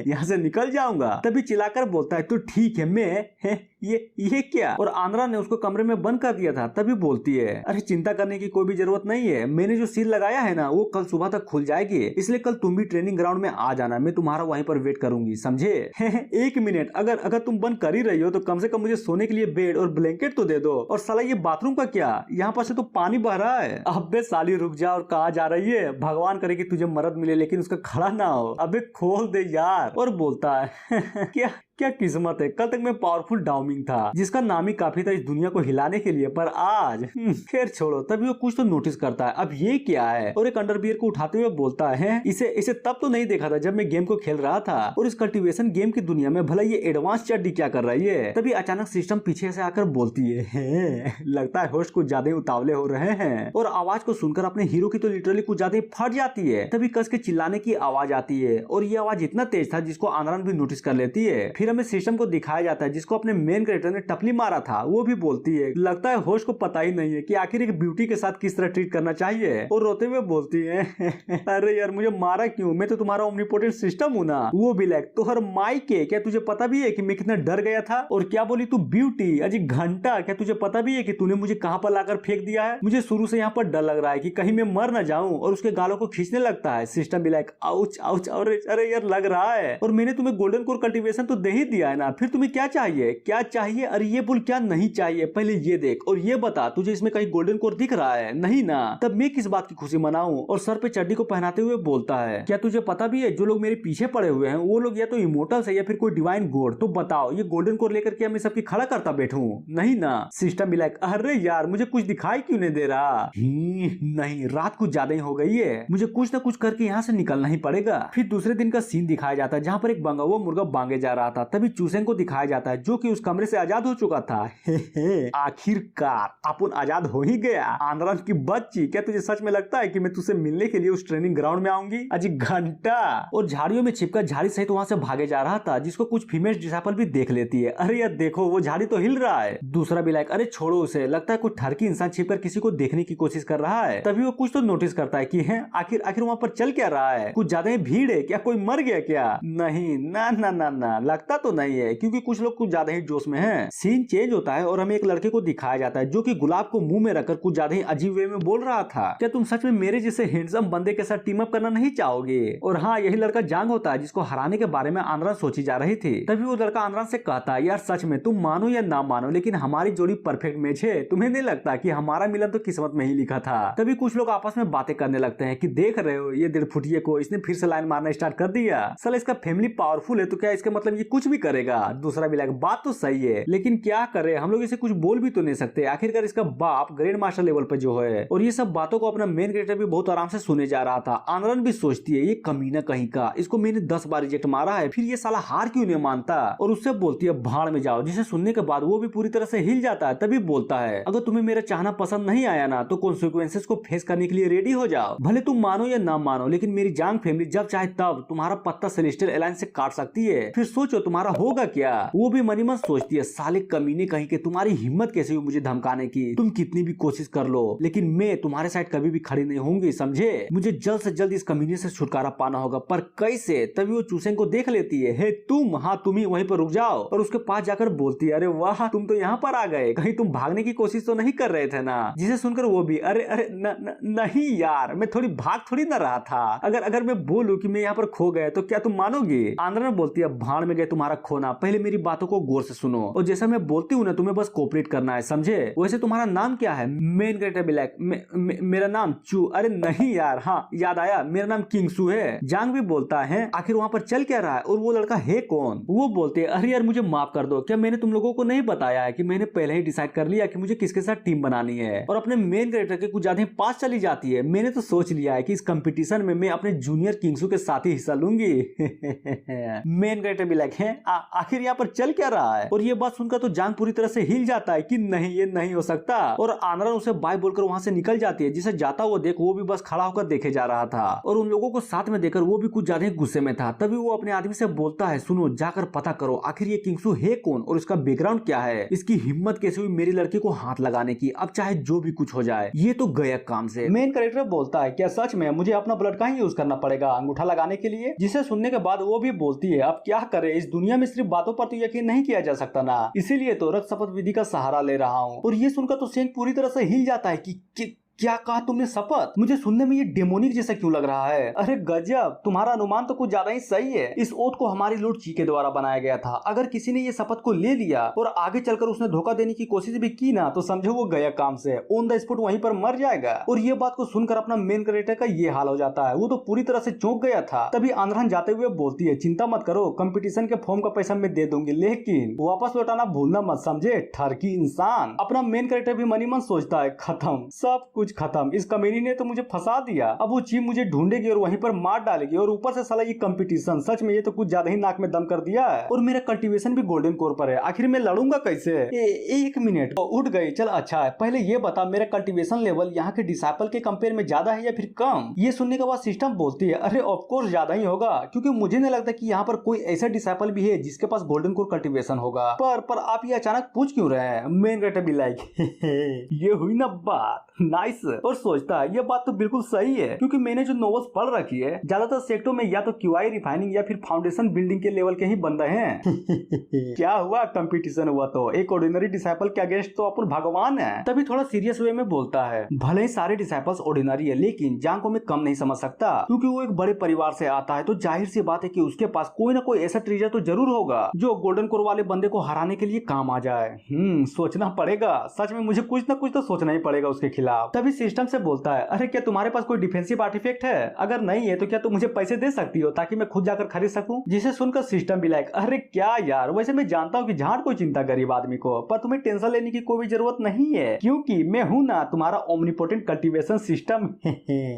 यहाँ से निकल जाऊंगा। तभी चिल्लाकर बोलता है, तो ठीक है मैं ये क्या? और आंद्रा ने उसको कमरे में बंद कर दिया था। तभी बोलती है, अरे चिंता करने की कोई भी जरूरत नहीं है, मैंने जो सील लगाया है ना वो कल सुबह तक खुल जाएगी, इसलिए कल तुम भी ट्रेनिंग ग्राउंड में आ जाना, मैं तुम्हारा वहीं पर वेट करूंगी, समझे? एक मिनट, अगर तुम बंद कर ही रही हो तो कम से कम मुझे सोने के लिए बेड और ब्लैंकेट तो दे दो। और साला ये बाथरूम का क्या, यहाँ पर से तो पानी बह रहा है। अबे साली रुक जा, और कहाँ जा रही है? भगवान करे कि तुझे मर्द मिले लेकिन उसका खड़ा ना हो। अबे खोल दे यार। और बोलता है क्या किस्मत है, कल तक मैं पावरफुल डाउमिंग था जिसका नाम ही काफी था इस दुनिया को हिलाने के लिए, पर आज खैर छोड़ो। तभी वो कुछ तो नोटिस करता है, अब ये क्या है, और एक अंडरवियर को उठाते हुए बोलता है, इसे तब तो नहीं देखा था जब मैं गेम को खेल रहा था, और इस कल्टीवेशन गेम की दुनिया में भला ये एडवांस चड्डी क्या कर रही है? तभी अचानक सिस्टम पीछे से आकर बोलती है, लगता है होस्ट कुछ ज्यादा उतावले हो रहे हैं। और आवाज को सुनकर अपने हीरो की तो लिटरली कुछ ज्यादा फट जाती है। तभी कस के चिल्लाने की आवाज आती है, और ये आवाज इतना तेज था जिसको आनरान भी नोटिस कर लेती है। फिर हमें सिस्टम को दिखाया जाता है जिसको अपने मेन कैरेक्टर ने टपली मारा था। वो भी बोलती है, लगता है होस्ट को पता ही नहीं है कि आखिर एक ब्यूटी के साथ किस तरह ट्रीट करना चाहिए। और रोते हुए बोलती है, अरे यार मुझे मारा क्यों, मैं तो तुम्हारा ओमनीपोटेंट सिस्टम हूँ ना। वो भी लाइक, तो हर माइक के क्या तुझे पता भी है कि मैं कितना डर गया था? और क्या बोली तू ब्यूटी, अजी घंटा, क्या तुझे पता भी है कि तूने मुझे कहाँ पर लाकर फेंक दिया है? मुझे शुरू से यहाँ पर डर लग रहा है कि कहीं मैं मर न जाऊं। और उसके गालों को खींचने लगता है। सिस्टम भी लाइक, आउच आउच, अरे यार लग रहा है। और मैंने तुम्हें गोल्डन कोर कल्टीवेशन तो दे ही दिया है ना, फिर तुम्हें क्या चाहिए? क्या चाहिए? अरे ये बोल क्या नहीं चाहिए, पहले ये देख और ये बता, तुझे इसमें कहीं गोल्डन कोर दिख रहा है? नहीं ना, तब मैं किस बात की खुशी मनाऊं? और सर पे चड्डी को पहनाते हुए बोलता है, क्या तुझे पता भी है जो लोग मेरे पीछे पड़े हुए हैं वो लोग या तो इमोर्टल्स है या फिर कोई डिवाइन गॉड, तो बताओ ये गोल्डन कोर लेकर के मैं सबकी खड़ा करता बैठूं? नहीं ना। सिस्टम भी लाइक, अरे यार मुझे कुछ दिखाई क्यों नहीं दे रहा? नहीं, रात कुछ ज्यादा ही हो गई है, मुझे कुछ न कुछ करके यहाँ से निकलना ही पड़ेगा। फिर दूसरे दिन का सीन दिखाया जाता है जहाँ पर एक बंगा हुआ मुर्गा बांगे जा रहा था। तभी चूसेंग को दिखाया जाता है जो कि उस कमरे से आजाद हो चुका था। आखिरकार अपन आजाद हो ही गया। आंद्रान की बच्ची, क्या तुझे सच में लगता है कि मैं तुझसे मिलने के लिए उस ट्रेनिंग ग्राउंड में आऊंगी? अजी घंटा। और झाड़ियों में छिपकर झाड़ी सहित वहां से भागे जा रहा था, जिसको कुछ फीमेल डिसाइपल भी देख लेती है। अरे यार देखो वो झाड़ी तो हिल रहा है। दूसरा भी लाइक, अरे छोड़ो उसे, लगता है कुछ ठरकी इंसान छिपकर किसी को देखने की कोशिश कर रहा है। तभी वो कुछ तो नोटिस करता है कि है आखिर वहाँ पर चल क्या रहा है, कुछ ज्यादा ही भीड़ है क्या, कोई मर गया क्या? नहीं ना ना ना ना, लगता लगता तो नहीं है क्योंकि कुछ लोग कुछ ज्यादा ही जोश में हैं। सीन चेंज होता है और हमें एक लड़के को दिखाया जाता है जो कि गुलाब को मुंह में रखकर कुछ ज्यादा ही अजीब वे में बोल रहा था, क्या तुम सच में मेरे जैसे हैंडसम बंदे के साथ टीम अप करना नहीं चाहोगे? और हाँ, यही लड़का जांग होता है जिसको हराने के बारे में आनरन सोची जा रही थी। तभी वो लड़का आनरन से कहता है, यार सच में तुम मानो या ना मानो लेकिन हमारी जोड़ी परफेक्ट मैच है। तुम्हें नहीं लगता कि हमारा मिलन तो किस्मत में ही लिखा था? तभी कुछ लोग आपस में बातें करने लगते हैं कि देख रहे हो ये 1.5 फुटिये को इसने फिर से लाइन मारना स्टार्ट कर दिया। साला इसका फैमिली पावरफुल है तो क्या इसका मतलब ये कुछ भी करेगा? दूसरा भी लगा बात तो सही है लेकिन क्या करे, हम लोग इसे कुछ बोल भी तो नहीं सकते। आखिरकार इसका बाप ग्रैंड मास्टर लेवल पर जो है। और ये सब बातों को अपना मेन कैरेक्टर भी बहुत आराम से सुने जा रहा था। आनरन भी सोचती है ये कमीना कहीं का, इसको मैंने 10 बार रिजेक्ट मारा है फिर ये साला हार क्यों नहीं मानता। और उससे बोलती है भाड़ में जाओ, जिसे सुनने के बाद वो भी पूरी तरह से हिल जाता है। तभी बोलता है अगर तुम्हें मेरा चाहना पसंद नहीं आया ना तो कॉन्सिक्वेंसेस को फेस करने के लिए रेडी हो जाओ। भले तुम मानो या ना मानो लेकिन मेरी जांग फैमिली जब चाहे तब तुम्हारा पत्ता सेलेस्टियल अलायंस से काट सकती है। फिर सोचो तुम्हारा होगा क्या। वो भी मनी मन सोचती है साले कमीने कहीं के, तुम्हारी हिम्मत कैसे हुई मुझे धमकाने की? तुम कितनी भी कोशिश कर लो लेकिन मैं तुम्हारे साइड कभी भी खड़ी नहीं होंगी, समझे? मुझे जल्द से जल्द इस कमीने से छुटकारा पाना होगा, पर कैसे? तभी वो चूसेंग को देख लेती है। हे तुम, हाँ तुम ही वहीं पर रुक जाओ। और उसके पास जाकर बोलती है अरे वाह तुम तो यहाँ पर आ गए, कहीं तुम भागने की कोशिश तो नहीं कर रहे थे ना? जिसे सुनकर वो भी अरे अरे नहीं यार, मैं थोड़ी भाग थोड़ी न रहा था। अगर मैं बोलूं कि मैं यहाँ पर खो गए तो क्या तुम मानोगे? आंद्रा बोलती है भाड़ में गए तुम्हारा खोना, पहले मेरी बातों को गौर से सुनो और जैसा मैं बोलती हूँ ना तुम्हें बस कोऑपरेट करना है, समझे? वैसे तुम्हारा नाम क्या है? Main character black. मेरा नाम चू। अरे नहीं यार, हाँ याद आया, मेरा नाम किंगसू है। जांग भी बोलता है आखिर वहाँ पर चल क्या रहा है और वो लड़का है कौन? वो बोलते हैं अरे यार मुझे माफ कर दो, क्या मैंने तुम लोगों को नहीं बताया है कि मैंने पहले ही डिसाइड कर लिया कि मुझे किसके साथ टीम बनानी है और अपने मेन कैरेक्टर के कुछ ज्यादा पास चली जाती है। मैंने तो सोच लिया है कि इस कंपटीशन में मैं अपने जूनियर किंगसू के साथ ही हिस्सा लूंगी। मेन कैरेक्टर भी लाइक है आखिर यहाँ पर चल क्या रहा है? और ये बात सुनकर तो जांग पूरी तरह से हिल जाता है कि नहीं ये नहीं हो सकता। और आनरन उसे बाय बोलकर वहां से निकल जाती है। जिसे जाता हुआ देख वो भी बस खड़ा होकर देखे जा रहा था और उन लोगों को साथ में देखकर वो भी कुछ ज्यादा गुस्से में था। तभी वो अपने आदमी से बोलता है सुनो जाकर पता करो आखिर ये किंगसू है कौन और इसका बैकग्राउंड क्या है, इसकी हिम्मत कैसे हुई मेरी लड़की को हाथ लगाने की, अब चाहे जो भी कुछ हो जाए ये तो गया काम से। मेन कैरेक्टर बोलता है क्या सच में मुझे अपना ब्लड का ही यूज करना पड़ेगा अंगूठा लगाने के लिए? जिसे सुनने के बाद वो भी बोलती है अब क्या करे, इस दुनिया में सिर्फ बातों पर तो यकीन नहीं किया जा सकता ना, इसीलिए तो रक्त शपथ विधि का सहारा ले रहा हूँ। और ये सुनकर तो सेंग पूरी तरह से हिल जाता है कि क्या कहा तुमने शपथ? मुझे सुनने में ये डेमोनिक जैसा क्यों लग रहा है? अरे गजब, तुम्हारा अनुमान तो कुछ ज्यादा ही सही है। इस ओथ को हमारी लॉर्ड ची के द्वारा बनाया गया था। अगर किसी ने ये शपथ को ले लिया और आगे चलकर उसने धोखा देने की कोशिश भी की ना तो समझो वो गया काम से, ऑन द स्पॉट वहीं पर मर जाएगा। और ये बात को सुनकर अपना मेन कैरेक्टर का ये हाल हो जाता है। वो तो पूरी तरह से चौंक गया था। तभी आंध्रन जाते हुए बोलती है चिंता मत करो, कंपटीशन के फॉर्म का पैसा मैं दे दूंगी लेकिन वापस लौटाना भूलना मत, समझे? ठरकी इंसान। अपना मेन कैरेक्टर भी मनी मन सोचता है खत्म, सब कुछ खत्म, इस कमीनी ने तो मुझे फंसा दिया। अब वो चीफ मुझे ढूंढेगी और वहीं पर मार डालेगी और ऊपर से साला ये कंपटीशन, सच में ये तो कुछ ज्यादा ही नाक में दम कर दिया है। और मेरा कल्टीवेशन भी गोल्डन कोर पर है, आखिर मैं लड़ूंगा कैसे? एक मिनट, उठ गई, चल अच्छा है। पहले ये बता मेरा कल्टीवेशन लेवल यहाँ के डिसाइपल के कंपेयर में ज्यादा है या फिर कम? ये सुनने के बाद सिस्टम बोलती है अरे ऑफकोर्स ज्यादा ही होगा, क्योंकि मुझे नहीं लगता कि यहाँ पर कोई ऐसा डिसाइपल भी है जिसके पास गोल्डन कोर कल्टीवेशन होगा। पर आप ये अचानक पूछ क्यों रहे हैं? मेन कैरेक्टर भी लाइक ये हुई ना बात, नाइस। और सोचता है ये बात तो बिल्कुल सही है, क्योंकि मैंने जो नॉवेल्स पढ़ रखी है ज्यादातर सेक्टरों में या तो क्यूआई रिफाइनिंग या फिर फाउंडेशन बिल्डिंग के लेवल के ही बंदे हैं। क्या हुआ, कंपटीशन हुआ तो एक ऑर्डिनरी डिसाइपल के अगेंस्ट तो अपन भगवान है। तभी थोड़ा सीरियस वे में बोलता है भले ही सारे डिसाइपल्स ऑर्डिनरी है लेकिन जांग को मैं कम नहीं समझ सकता, क्योंकि वो एक बड़े परिवार से आता है तो जाहिर सी बात है कि उसके पास कोई ना कोई ऐसा ट्रीजर तो जरूर होगा जो गोल्डन कोर वाले बंदे को हराने के लिए काम आ जाए। सोचना पड़ेगा, सच में मुझे कुछ ना कुछ तो सोचना ही पड़ेगा उसके खिलाफ। तभी सिस्टम से बोलता है अरे क्या तुम्हारे पास कोई डिफेंसिव आर्टिफैक्ट है? अगर नहीं है तो क्या तुम मुझे पैसे दे सकती हो ताकि मैं खुद जाकर खरीद सकूं? जिसे सुनकर सिस्टम भी लाइक अरे क्या यार, वैसे मैं जानता हूँ कि झाड़ कोई चिंता गरीब आदमी को, पर तुम्हें टेंशन लेने की कोई जरूरत नहीं है क्योंकि मैं हूँ ना तुम्हारा ओमनीपोटेंट कल्टीवेशन सिस्टम।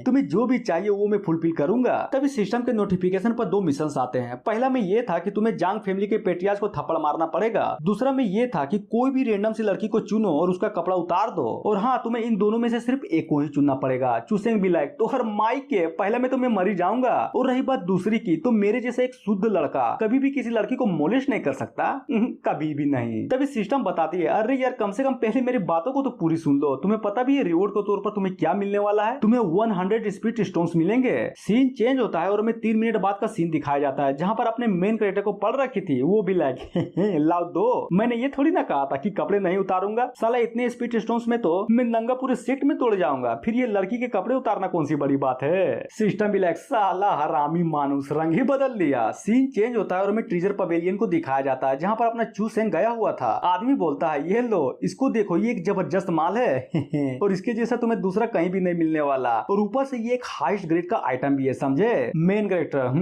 तुम्हें जो भी चाहिए वो मैं फुलफिल करूंगा। तभी सिस्टम के नोटिफिकेशन पर 2 मिशन आते हैं। पहला में ये था कि तुम्हें जांग फैमिली के पेट्रियाज को थप्पड़ मारना पड़ेगा। दूसरा में ये था कि कोई भी रेंडम सी लड़की को चुनो और उसका कपड़ा उतार दो। और हाँ, तुम्हें इन दोनों में से सिर्फ सिर्फ एक को ही चुनना पड़ेगा। चूसेंग भी लाइक तो हर माई के पहले में तो मैं मर ही जाऊंगा। और रही बात दूसरी की, तो मेरे जैसे एक शुद्ध लड़का कभी भी किसी लड़की को मोलेस्ट नहीं कर सकता, कभी भी नहीं। तभी सिस्टम बताती है, अरे यार कम से कम पहले मेरी बातों को तो पूरी सुन लो। तुम्हें पता भी है रिवॉर्ड के तौर पर तुम्हें क्या मिलने वाला है? तुम्हें 100 स्पिरिट स्टोन्स मिलेंगे। सीन चेंज होता है और हमें 3 मिनट बाद का सीन दिखाया जाता है जहां पर अपने मेन कैरेक्टर को पढ़ रखी थी, वो भी लाइक लाओ दो, मैंने ये थोड़ी ना कहा था कि कपड़े नहीं उतारूंगा। साला इतने स्पिरिट स्टोन्स में तो मैं नंगा पूरे सेट में तोड़ जाऊंगा, फिर ये लड़की के कपड़े उतारना कौन सी बड़ी बात है। सिस्टम भी लाइक साला हरामी मानुस रंग ही बदल लिया। सीन चेंज होता है और हमें ट्रेजर पवेलियन को दिखाया जाता है जहां पर अपना चूसेंग गया हुआ था। आदमी बोलता है, ये लो इसको देखो, ये एक जबरदस्त माल है और इसके जैसा तुम्हें दूसरा कहीं भी नहीं मिलने वाला, और ऊपर से ये एक हाईएस्ट ग्रेड का आइटम भी है, समझे। मेन कैरेक्टर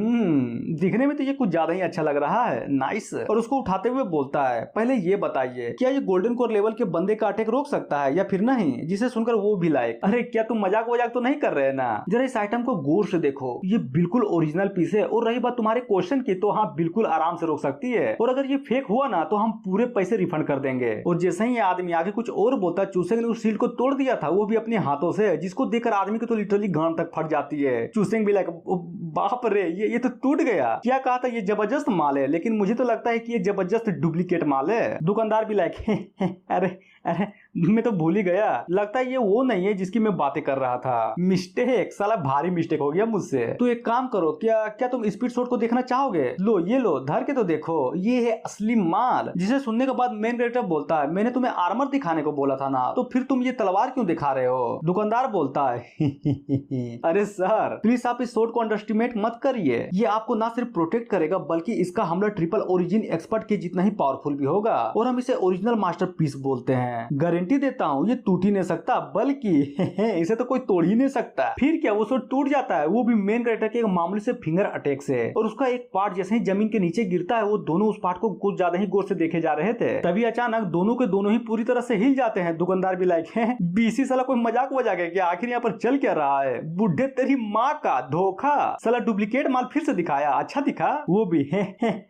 दिखने में तो ये कुछ ज्यादा ही अच्छा लग रहा है, नाइस। और उसको उठाते हुए बोलता है, पहले ये बताइए क्या ये गोल्डन कोर लेवल के बंदे का अटैक रोक सकता है या फिर नहीं। जिसे सुनकर वो भी लाइक, अरे क्या तुम मजाक वजाक तो नहीं कर रहे ना, जरा इस आइटम को गौर से देखो, ये बिल्कुल ओरिजिनल पीस है। और रही बात तुम्हारे क्वेश्चन की, तो हाँ बिल्कुल आराम से रोक सकती है, और अगर ये फेक हुआ ना तो हम पूरे पैसे रिफंड कर देंगे। और जैसे ही आदमी आगे कुछ और बोलता, चूसेंग ने उस शील्ड को तोड़ दिया था, वो भी अपने हाथों से, जिसको देखकर आदमी की तो लिटरली गांड तक फट जाती है। चूसेंग भी लाइक, बाप रे ये तो टूट गया। क्या कहा था, ये जबरदस्त माल है, लेकिन मुझे तो लगता है कि ये जबरदस्त डुप्लीकेट माल है। दुकानदार भी लाइक अरे अरे मैं तो भूल ही गया, लगता है ये वो नहीं है जिसकी मैं बातें कर रहा था। मिस्टेक, साला भारी मिस्टेक हो गया मुझसे। तो एक काम करो, क्या तुम स्पीड शॉट को देखना चाहोगे? लो ये लो, धर के तो देखो, ये है असली माल। जिसे सुनने के बाद मेन कैरेक्टर बोलता है, मैंने तुम्हें आर्मर दिखाने को बोला था ना, तो फिर तुम ये तलवार क्यों दिखा रहे हो? दुकानदार बोलता है अरे सर प्लीज आप इस शॉट को अंडरस्टिमेट मत करिए, ये आपको ना सिर्फ प्रोटेक्ट करेगा बल्कि इसका हमला ट्रिपल ओरिजिन एक्सपर्ट के जितना ही पावरफुल भी होगा, और हम इसे ओरिजिनल मास्टरपीस बोलते हैं। गारंटी देता हूँ ये टूट ही नहीं सकता, बल्कि इसे तो कोई तोड़ ही नहीं सकता। फिर क्या वो शॉट टूट जाता है, वो भी मेन कैरेक्टर के एक मामूली से फिंगर अटैक से, और उसका एक पार्ट जैसे ही जमीन के नीचे गिरता है, वो दोनों उस पार्ट को कुछ ज्यादा ही गौर से देखे जा रहे थे। तभी अचानक दोनों के दोनों ही पूरी तरह से हिल जाते हैं। दुकानदार भी लाइक है, बीसी साला कोई मजाक वजाक है क्या? आखिर यहाँ पर चल क्या रहा है? बुढ़े तेरी माँ का धोखा, साला डुप्लीकेट माल फिर से दिखाया, अच्छा दिखा। वो भी है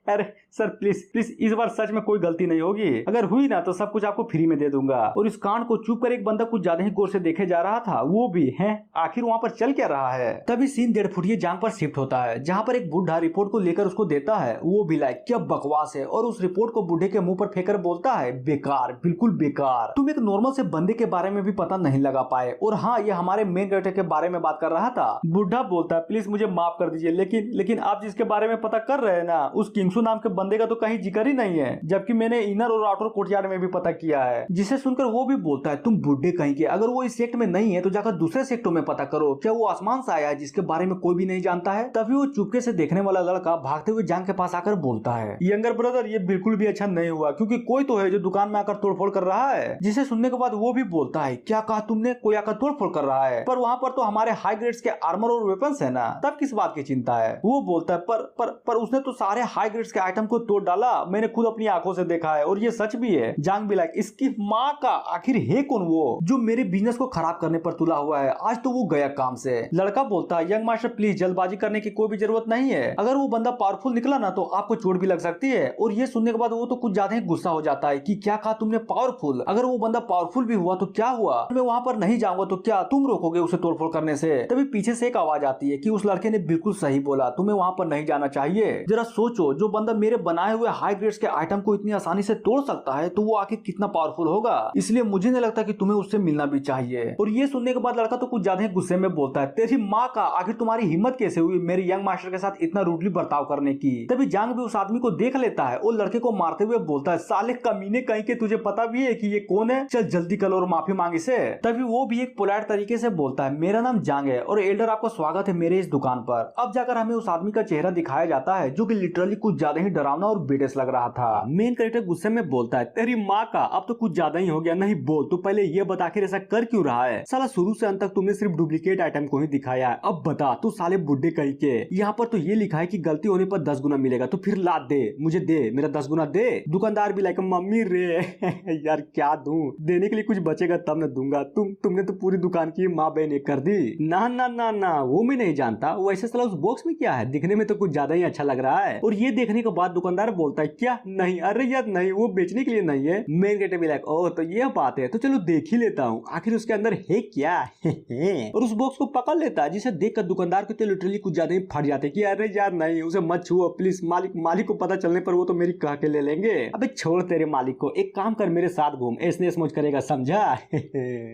अरे सर प्लीज इस बार सच में कोई गलती नहीं होगी, अगर हुई ना तो सब कुछ आपको फ्री में दे दूंगा। और इस कांड को चुप कर एक बंदा कुछ ज्यादा ही गौर से देखे जा रहा था। वो भी है, आखिर वहाँ पर चल क्या रहा है? तभी सीन 1.5 फुटिये जांग पर शिफ्ट होता है जहाँ पर एक बुढ़ा रिपोर्ट को लेकर उसको देता है। वो भी लाइक क्या बकवास है, और उस रिपोर्ट को बुढ़े के मुंह पर फेंकर बोलता है, बेकार, बिल्कुल बेकार, तुम एक नॉर्मल से बंदे के बारे में भी पता नहीं लगा पाए, और हाँ ये हमारे मेन कैरेक्टर के बारे में बात कर रहा था। बुढ़ा बोलता है, प्लीज मुझे माफ कर दीजिए, लेकिन आप जिसके बारे में पता कर रहे हैं ना, उस किंगसू नाम के बंदे का तो कहीं जिक्र ही नहीं है, जबकि मैंने इनर और आउटर कोर्टयार्ड में भी पता किया है। जिसे सुनकर वो भी बोलता है, तुम बुढ़े कहीं के, अगर वो इस सेक्ट में नहीं है तो जाकर दूसरे सेक्टों में पता करो, क्या वो आसमान से आया है जिसके बारे में कोई भी नहीं जानता है? तभी वो चुपके से देखने वाला लड़का भागते हुए जांग के पास आकर बोलता है, यंगर ब्रदर ये बिल्कुल भी अच्छा नहीं हुआ, क्योंकि कोई तो है जो दुकान में आकर तोड़फोड़ कर रहा है। जिसे सुनने के बाद वो भी बोलता है, क्या कहा तुमने, कोई आकर तोड़फोड़ कर रहा है? पर वहाँ पर तो हमारे हाई ग्रेड्स के आर्मर और वेपन्स है ना, तब किस बात की चिंता है? वो बोलता है, पर उसने तो सारे हाई ग्रेड्स के आइटम को तोड़ डाला, मैंने खुद अपनी आंखों से देखा है, और ये सच भी है। जांग भी लाइक, इसकी माँ का, आखिर है कौन वो जो मेरे बिजनेस को खराब करने पर तुला हुआ है? आज तो वो गया काम से। लड़का बोलता है, यंग मास्टर प्लीज जल्दबाजी करने की कोई भी जरूरत नहीं है, अगर वो बंदा पावरफुल निकला ना तो आपको चोट भी लग सकती है। और ये सुनने के बाद वो तो कुछ ज्यादा ही गुस्सा हो जाता है कि क्या कहा तुमने पावरफुल, अगर वो बंदा पावरफुल भी हुआ तो क्या हुआ, मैं वहाँ पर नहीं जाऊंगा तो क्या तुम रोकोगे उसे तोड़फोड़ करने से? तभी पीछे से एक आवाज आती है कि उस लड़के ने बिल्कुल सही बोला, तुम्हें वहाँ पर नहीं जाना चाहिए। जरा सोचो, जो बंदा मेरे बनाए हुए हाई ग्रेड्स के आइटम को इतनी आसानी से तोड़ सकता है तो वो आखिर कितना पावरफुल होगा, इसलिए मुझे नहीं लगता कि तुम्हें उससे मिलना भी चाहिए। और ये सुनने के बाद लड़का तो कुछ ज्यादा ही गुस्से में बोलता है, तेरी माँ का, आखिर तुम्हारी हिम्मत कैसे हुई मेरे यंग मास्टर के साथ इतना रूडली बर्ताव करने की? तभी जांग भी उस आदमी को देख लेता है और लड़के को मारते हुए बोलता है, साले कमीने कहीं के, तुझे पता भी है कि ये कौन है? चल जल्दी कर और माफी मांग इसे। तभी वो भी एक पोलाइट तरीके से बोलता है, मेरा नाम जांग है और एल्डर आपका स्वागत है मेरे इस दुकान पर। अब जाकर हमें उस आदमी का चेहरा दिखाया जाता है जो कि लिटरली कुछ ज्यादा ही डरावना और बेडस लग रहा था। मेन कैरेक्टर गुस्से में बोलता है, तेरी माँ का, अब तो कुछ ज्यादा ही हो गया, नहीं बोल तो पहले ये बता के ऐसा कर क्यों रहा है? साला शुरू से अंत तक तुमने सिर्फ डुप्लीकेट आइटम को ही दिखाया है, अब बता तू साले बुड्ढे कहीं के, यहाँ पर तो ये लिखा है कि गलती होने पर 10 गुना मिलेगा, तो फिर ला दे, मुझे दे, मेरा 10 गुना दे। दुकानदार भी लाइक, मम्मी रे यार क्या दूं, देने के लिए कुछ बचेगा तब न दूंगा, तुमने तो पूरी दुकान की माँ बहन एक कर दी। ना ना ना ना, वो मैं नहीं जानता, वैसे साला उस बॉक्स में क्या है, दिखने में तो कुछ ज्यादा ही अच्छा लग रहा है। और ये देखने के बाद दुकानदार बोलता है, क्या नहीं, अरे यार नहीं, वो बेचने के लिए नहीं है। मेन कैरेक्टर भी लाइक, ओह तो ये बात है, तो चलो देख ही लेता हूँ आखिर उसके अंदर है क्या। और उस बॉक्स को पकड़ लेता है, जिसे देखकर दुकानदार के तो लिटरली कुछ ज्यादा ही फट जाते कि अरे यार नहीं, उसे मत छुओ प्लीज, मालिक को पता चलने पर वो तो मेरी कह के ले लेंगे। अबे छोड़ तेरे मालिक को, एक काम कर मेरे साथ घूम, ऐसने मौज करेगा, समझा।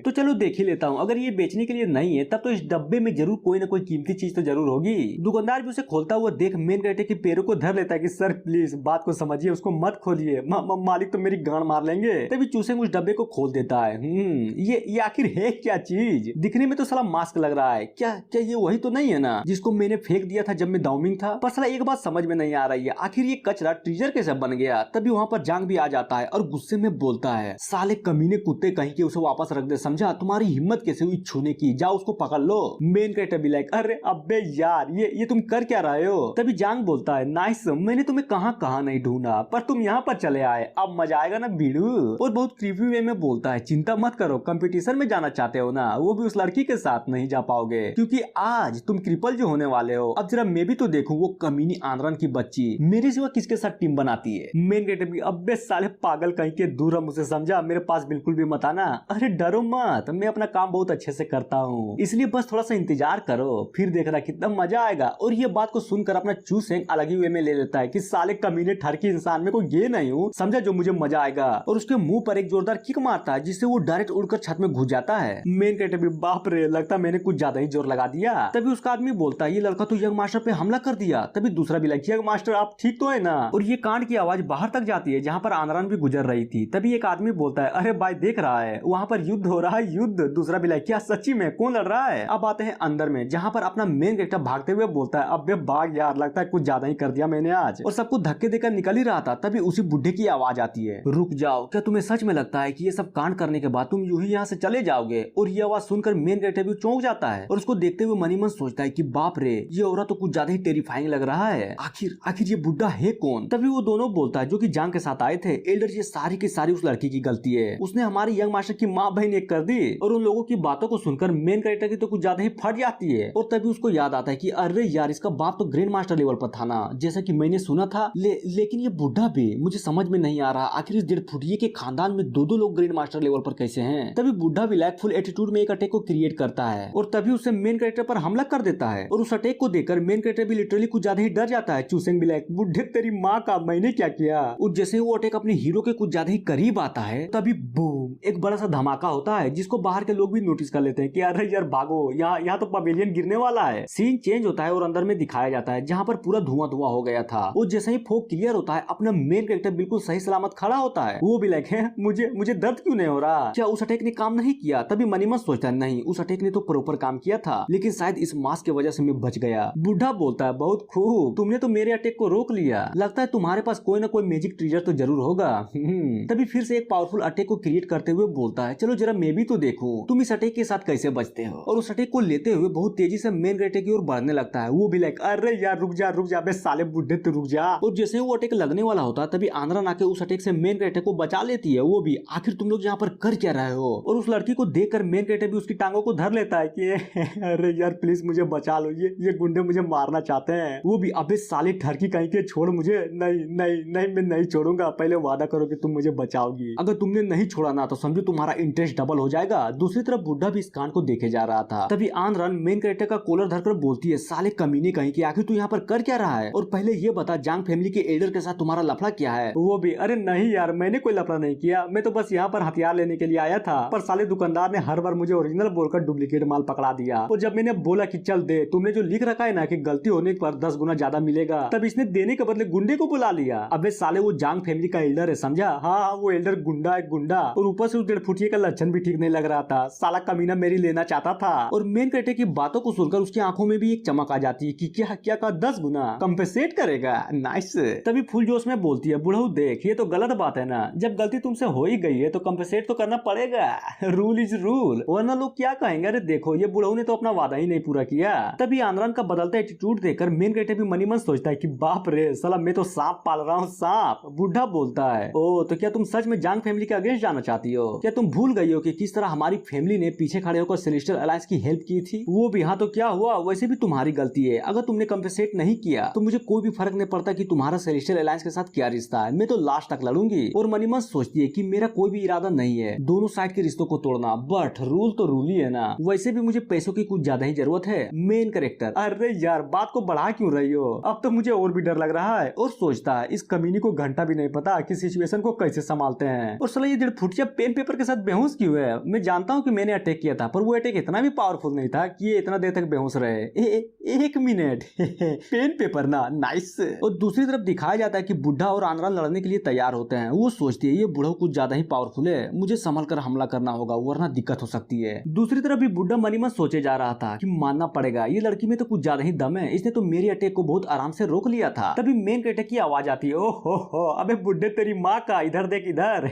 तो चलो देख ही लेता हूँ, अगर ये बेचने के लिए नहीं है तब तो इस डब्बे में जरूर कोई ना कोई कीमती चीज तो जरूर होगी। दुकानदार भी उसे खोलता हुआ देख मेन कैरेक्टर के पैरों को धर लेता है कि सर प्लीज बात को समझिए, उसको मत खोलिए, मालिक तो मेरी गांड मार लेंगे। तभी चूसेंग उस डब्बे को खोल देता है। ये आखिर है क्या चीज? दिखने में तो साला मास्क लग रहा है, क्या ये वही तो नहीं है ना जिसको मैंने फेंक दिया था जब मैं दाउमिंग था? पर साला एक बात समझ में नहीं आ रही है, आखिर ये कचरा ट्रीजर कैसे बन गया? तभी वहाँ पर जांग भी आ जाता है और गुस्से में बोलता है, साले कमीने कुत्ते कहीं के, उसे वापस रख दे, समझा? तुम्हारी हिम्मत कैसे हुई छूने की? जाओ उसको पकड़ लो। मेन कैरेक्टर भी लाइक अरे अबे यार ये तुम कर क्या रहे हो? तभी जांग बोलता है, नाइस, मैंने तुम्हें कहाँ नहीं ढूंढा, पर तुम यहाँ पर चले आए, अब मजा आएगा ना बीड़ू। और बहुत क्रीपी वे में बोलता है, चिंता मत करो, कंपटीशन में जाना चाहते हो ना, वो भी उस लड़की के साथ नहीं जा पाओगे क्योंकि आज तुम ट्रिपल जो होने वाले हो। अब जरा मैं भी तो देखूं वो कमीनी आंद्रन की बच्ची मेरे सिवा किसके साथ टीम बनाती है। मेन कैरेक्टर भी अबे साले पागल कहीं के, दूर रह मुझसे, समझा? मेरे पास बिल्कुल भी मत आना। अरे डरो मत, मैं अपना काम बहुत अच्छे से करता हूँ, इसलिए बस थोड़ा सा इंतजार करो, फिर देखना कितना मजा आएगा। और ये बात को सुनकर अपना चूसेंग अलग ही वे में ले लेता है कि साले कमीने ठरकी इंसान में कोई ये नहीं हूँ, समझा, जो मुझे मजा आएगा। और उसके मुंह पर एक जोरदार किक मारता है जिससे वो डायरेक्ट उड़कर छत में घुस जाता है। मेन कैरेक्टर भी बाप रे, लगता मैंने कुछ ज्यादा ही जोर लगा दिया। तभी उसका आदमी बोलता है, ये लड़का तो यंग मास्टर पे हमला कर दिया। तभी दूसरा भी लड़की, यंग मास्टर आप ठीक तो है ना? और ये कांड की आवाज बाहर तक जाती है जहाँ पर आंद्रान भी गुजर रही थी। तभी एक आदमी बोलता है, अरे भाई देख रहा है वहाँ पर युद्ध हो रहा है, युद्ध। दूसरा भी लाइक, क्या सच्ची में? कौन लड़ रहा है? अब आते हैं अंदर में जहाँ पर अपना मेन कैरेक्टर भागते हुए बोलता है, अबे भाग यार, लगता है कुछ ज्यादा ही कर दिया मैंने आज। और सबको धक्के देकर निकल ही रहा था, तभी उसी बुढ़े की आवाज आती है, रुक जाओ, क्या तुम्हें सच में लगता है कि ये सब कांड करने के बाद तुम यूं ही यहाँ से चले जाओगे? और ये आवाज सुनकर मेन कैरेक्टर भी चौंक जाता है और उसको देखते हुए मनी मन सोचता है कि बाप रे, ये औरत तो कुछ ज्यादा ही टेरिफाइंग लग रहा है, आखिर ये बुढ़ा है कौन? तभी वो दोनों बोलता है जो कि जांग के साथ आए थे, एल्डर ये सारी की सारी उस लड़की की गलती है, उसने हमारी यंग मास्टर की माँ बहन एक कर दी। और उन लोगों की बातों को सुनकर मेन कैरेक्टर की तो कुछ ज्यादा ही फट जाती है। और तभी उसको याद आता है कि अरे यार, इसका बाप तो ग्रैंड मास्टर लेवल पर था ना, जैसा कि मैंने सुना था। लेकिन ये बुढ़ा भी, मुझे समझ में नहीं आ रहा आखिर इस 1.5 फुटिये के खानदान में दो लोग ग्रैंड मास्टर लेवल पर कैसे हैं? तभी बुढ़ा भी लाइक फुल एटीट्यूड में एक अटैक को क्रिएट करता है और तभी उसे मेन कैरेक्टर पर हमला कर देता है। और उस अटैक को देखकर मेन कैरेक्टर भी लिटरली कुछ ज्यादा ही डर जाता है। चूसेंग भी लाइक, बुढ़े तेरी माँ का, मैंने क्या किया? और जैसे वो अटैक अपने हीरो के कुछ ज्यादा ही करीब आता है, तभी बूम, एक बड़ा सा धमाका होता है जिसको बाहर के लोग भी नोटिस कर लेते हैं कि अरे यार भागो, यहाँ तो पवेलियन गिरने वाला है। सीन चेंज होता है और अंदर में दिखाया जाता है जहाँ पर पूरा धुआं हो गया था। और जैसे ही फोक क्लियर होता है, अपना मेन कैरेक्टर बिल्कुल सही सलामत खड़ा होता है। वो भी लाइक है, मुझे दर्द क्यों नहीं हो रहा? क्या उस अटैक ने काम नहीं किया? तभी मनीमत सोचता है, नहीं, उस अटैक ने तो प्रॉपर काम किया था, लेकिन शायद इस मास्क की वजह से मैं बच गया। बुढ़ा बोलता है, बहुत खूब, तुमने तो मेरे अटैक को रोक लिया, लगता है तुम्हारे पास कोई ना कोई मैजिक ट्रिजर तो जरूर होगा। तभी फिर से एक पावरफुल अटैक को क्रिएट करते हुए बोलता है, चलो जरा मैं भी तो देखूं तुम इस अटैक के साथ कैसे बचते हो। और उस अटैक को लेते हुए बहुत तेजी से मेन कैरेक्टर की ओर बढ़ने लगता है। वो भी लाइक, अरे यार रुक जा बे साले बुढ़े, तो रुक जा। और जैसे वो अटैक लगने वाला होता है, तभी आंद्रा आके उस अटैक से मेन कैरेक्टर को बचा लेती है। वो भी, आखिर तुम लोग यहाँ पर कर क्या रहे हो? और उस लड़की को देखकर मेन कैरेक्टर भी उसकी टांगों को धर लेता है कि अरे यार प्लीज मुझे बचा लो, ये गुंडे मुझे मारना चाहते हैं। वो भी, अबे साले ठरकी कहीं के, छोड़ मुझे। नहीं मैं नहीं छोड़ूंगा, पहले वादा करो कि तुम मुझे बचाओगी। अगर तुमने नहीं छोड़ा ना तो समझो तुम्हारा इंटरेस्ट डबल हो जाएगा। दूसरी तरफ बुढ़ा भी इस कांड को देखे जा रहा था। तभी आंद्रन मेन कैरेक्टर का कॉलर धरकर बोलती है, साले कमीने कहीं की, आखिर तू यहाँ पर कर क्या रहा है? और पहले ये बता, जांग फैमिली के एल्डर के साथ तुम्हारा लफड़ा क्या है? वो भी, अरे नहीं यार, मैंने कोई लफड़ा नहीं किया, मैं तो बस यहाँ पर हथियार लेने के लिए आया था, पर साले दुकानदार ने हर बार मुझे ओरिजिनल बोलकर डुप्लीकेट माल पकड़ा दिया। और जब मैंने बोला कि चल दे, तुमने जो लिख रखा है ना कि गलती होने पर 10 गुना ज्यादा मिलेगा, तब इसने देने के बदले गुंडे को बुला लिया। अबे साले वो जांग फैमिली का एल्डर है, समझा? हाँ, वो एल्डर गुंडा है, गुंडा। और ऊपर से उस 1.5 फुटिये का लक्षण भी ठीक नहीं लग रहा था, साला कमीना मेरी लेना चाहता था। और मेन कैरेक्टर की बातों को सुनकर उसकी आंखों में भी एक चमक आ जाती है कि क्या का 10 गुना कंपेसेट करेगा, नाइस। तभी फुल जोश में बोलती है, बुढ़ऊ देख, ये तो गलत बात है ना, जब गलती तुमसे हो ही गई है तो कंपेसेट तो करना पड़ेगा, रूल इज रूल, वरना लोग क्या कहेंगे, अरे देखो ये बुढ़ऊ ने तो अपना वादा ही नहीं पूरा किया। तभी आंद्रन का बदलता एटीट्यूड देखकर मेन कैरेक्टर भी मनी मन सोचता है कि बाप रे साला, मैं तो सांप पाल रहा हूँ, सांप। बुढ़ा बोलता है, ओ तो क्या तुम सच में जांग फैमिली के अगेंस्ट जाना चाहती हो? क्या तुम भूल गई हो कि किस तरह हमारी फैमिली ने पीछे खड़े होकर सेलेस्टियल अलायंस की हेल्प की थी? वो भी, हाँ तो क्या हुआ, वैसे भी तुम्हारी गलती है, अगर तुमने कंपेसेट नहीं किया तो मुझे कोई भी फर्क नहीं पड़ता कि तुम्हारा सेलेस्टियल अलायंस के साथ क्या रिश्ता है, मैं तो लास्ट तक लड़ूंगी। और मनी मन सोचती है कि मेरा कोई भी भी इरादा नहीं है दोनों साइड के रिश्तों को तोड़ना, बट रूल तो रूल ही है ना। वैसे भी मुझे पैसों की कुछ ज्यादा ही जरूरत है। मेन कैरेक्टर, अरे यार बात को बढ़ा क्यों रही हो, अब तो मुझे और भी डर लग रहा है। और सोचता है इस कमीनी को घंटा भी नहीं पता कि सिचुएशन को कैसे संभालते हैं। और साला ये डेढ़ फुटिया पेन पेपर के साथ बेहोश क्यों है। मैं जानता हूँ कि मैंने अटैक किया था, पर वो अटैक इतना भी पावरफुल नहीं था कि ये इतना देर तक बेहोश रहे। एक मिनट पेन पेपर ना, नाइस। और दूसरी तरफ दिखाया जाता है कि बुढ़ा और आनरान लड़ने के लिए तैयार होते हैं। वो सोचती है ये बुढ़ा कुछ ज्यादा ही पावरफुल है, मुझे संभल कर हमला करना होगा वरना दिक्कत हो सकती है। दूसरी तरफ भी बुढ़ा मनी मन सोचे जा रहा था कि मानना पड़ेगा ये लड़की में तो कुछ ज्यादा ही दम है, इसने तो मेरी अटैक को बहुत आराम से रोक लिया था। तभी मेन कैरेक्टर की आवाज आती है, ओहो अबे बुढ़े तेरी माँ का, इधर देख इधर।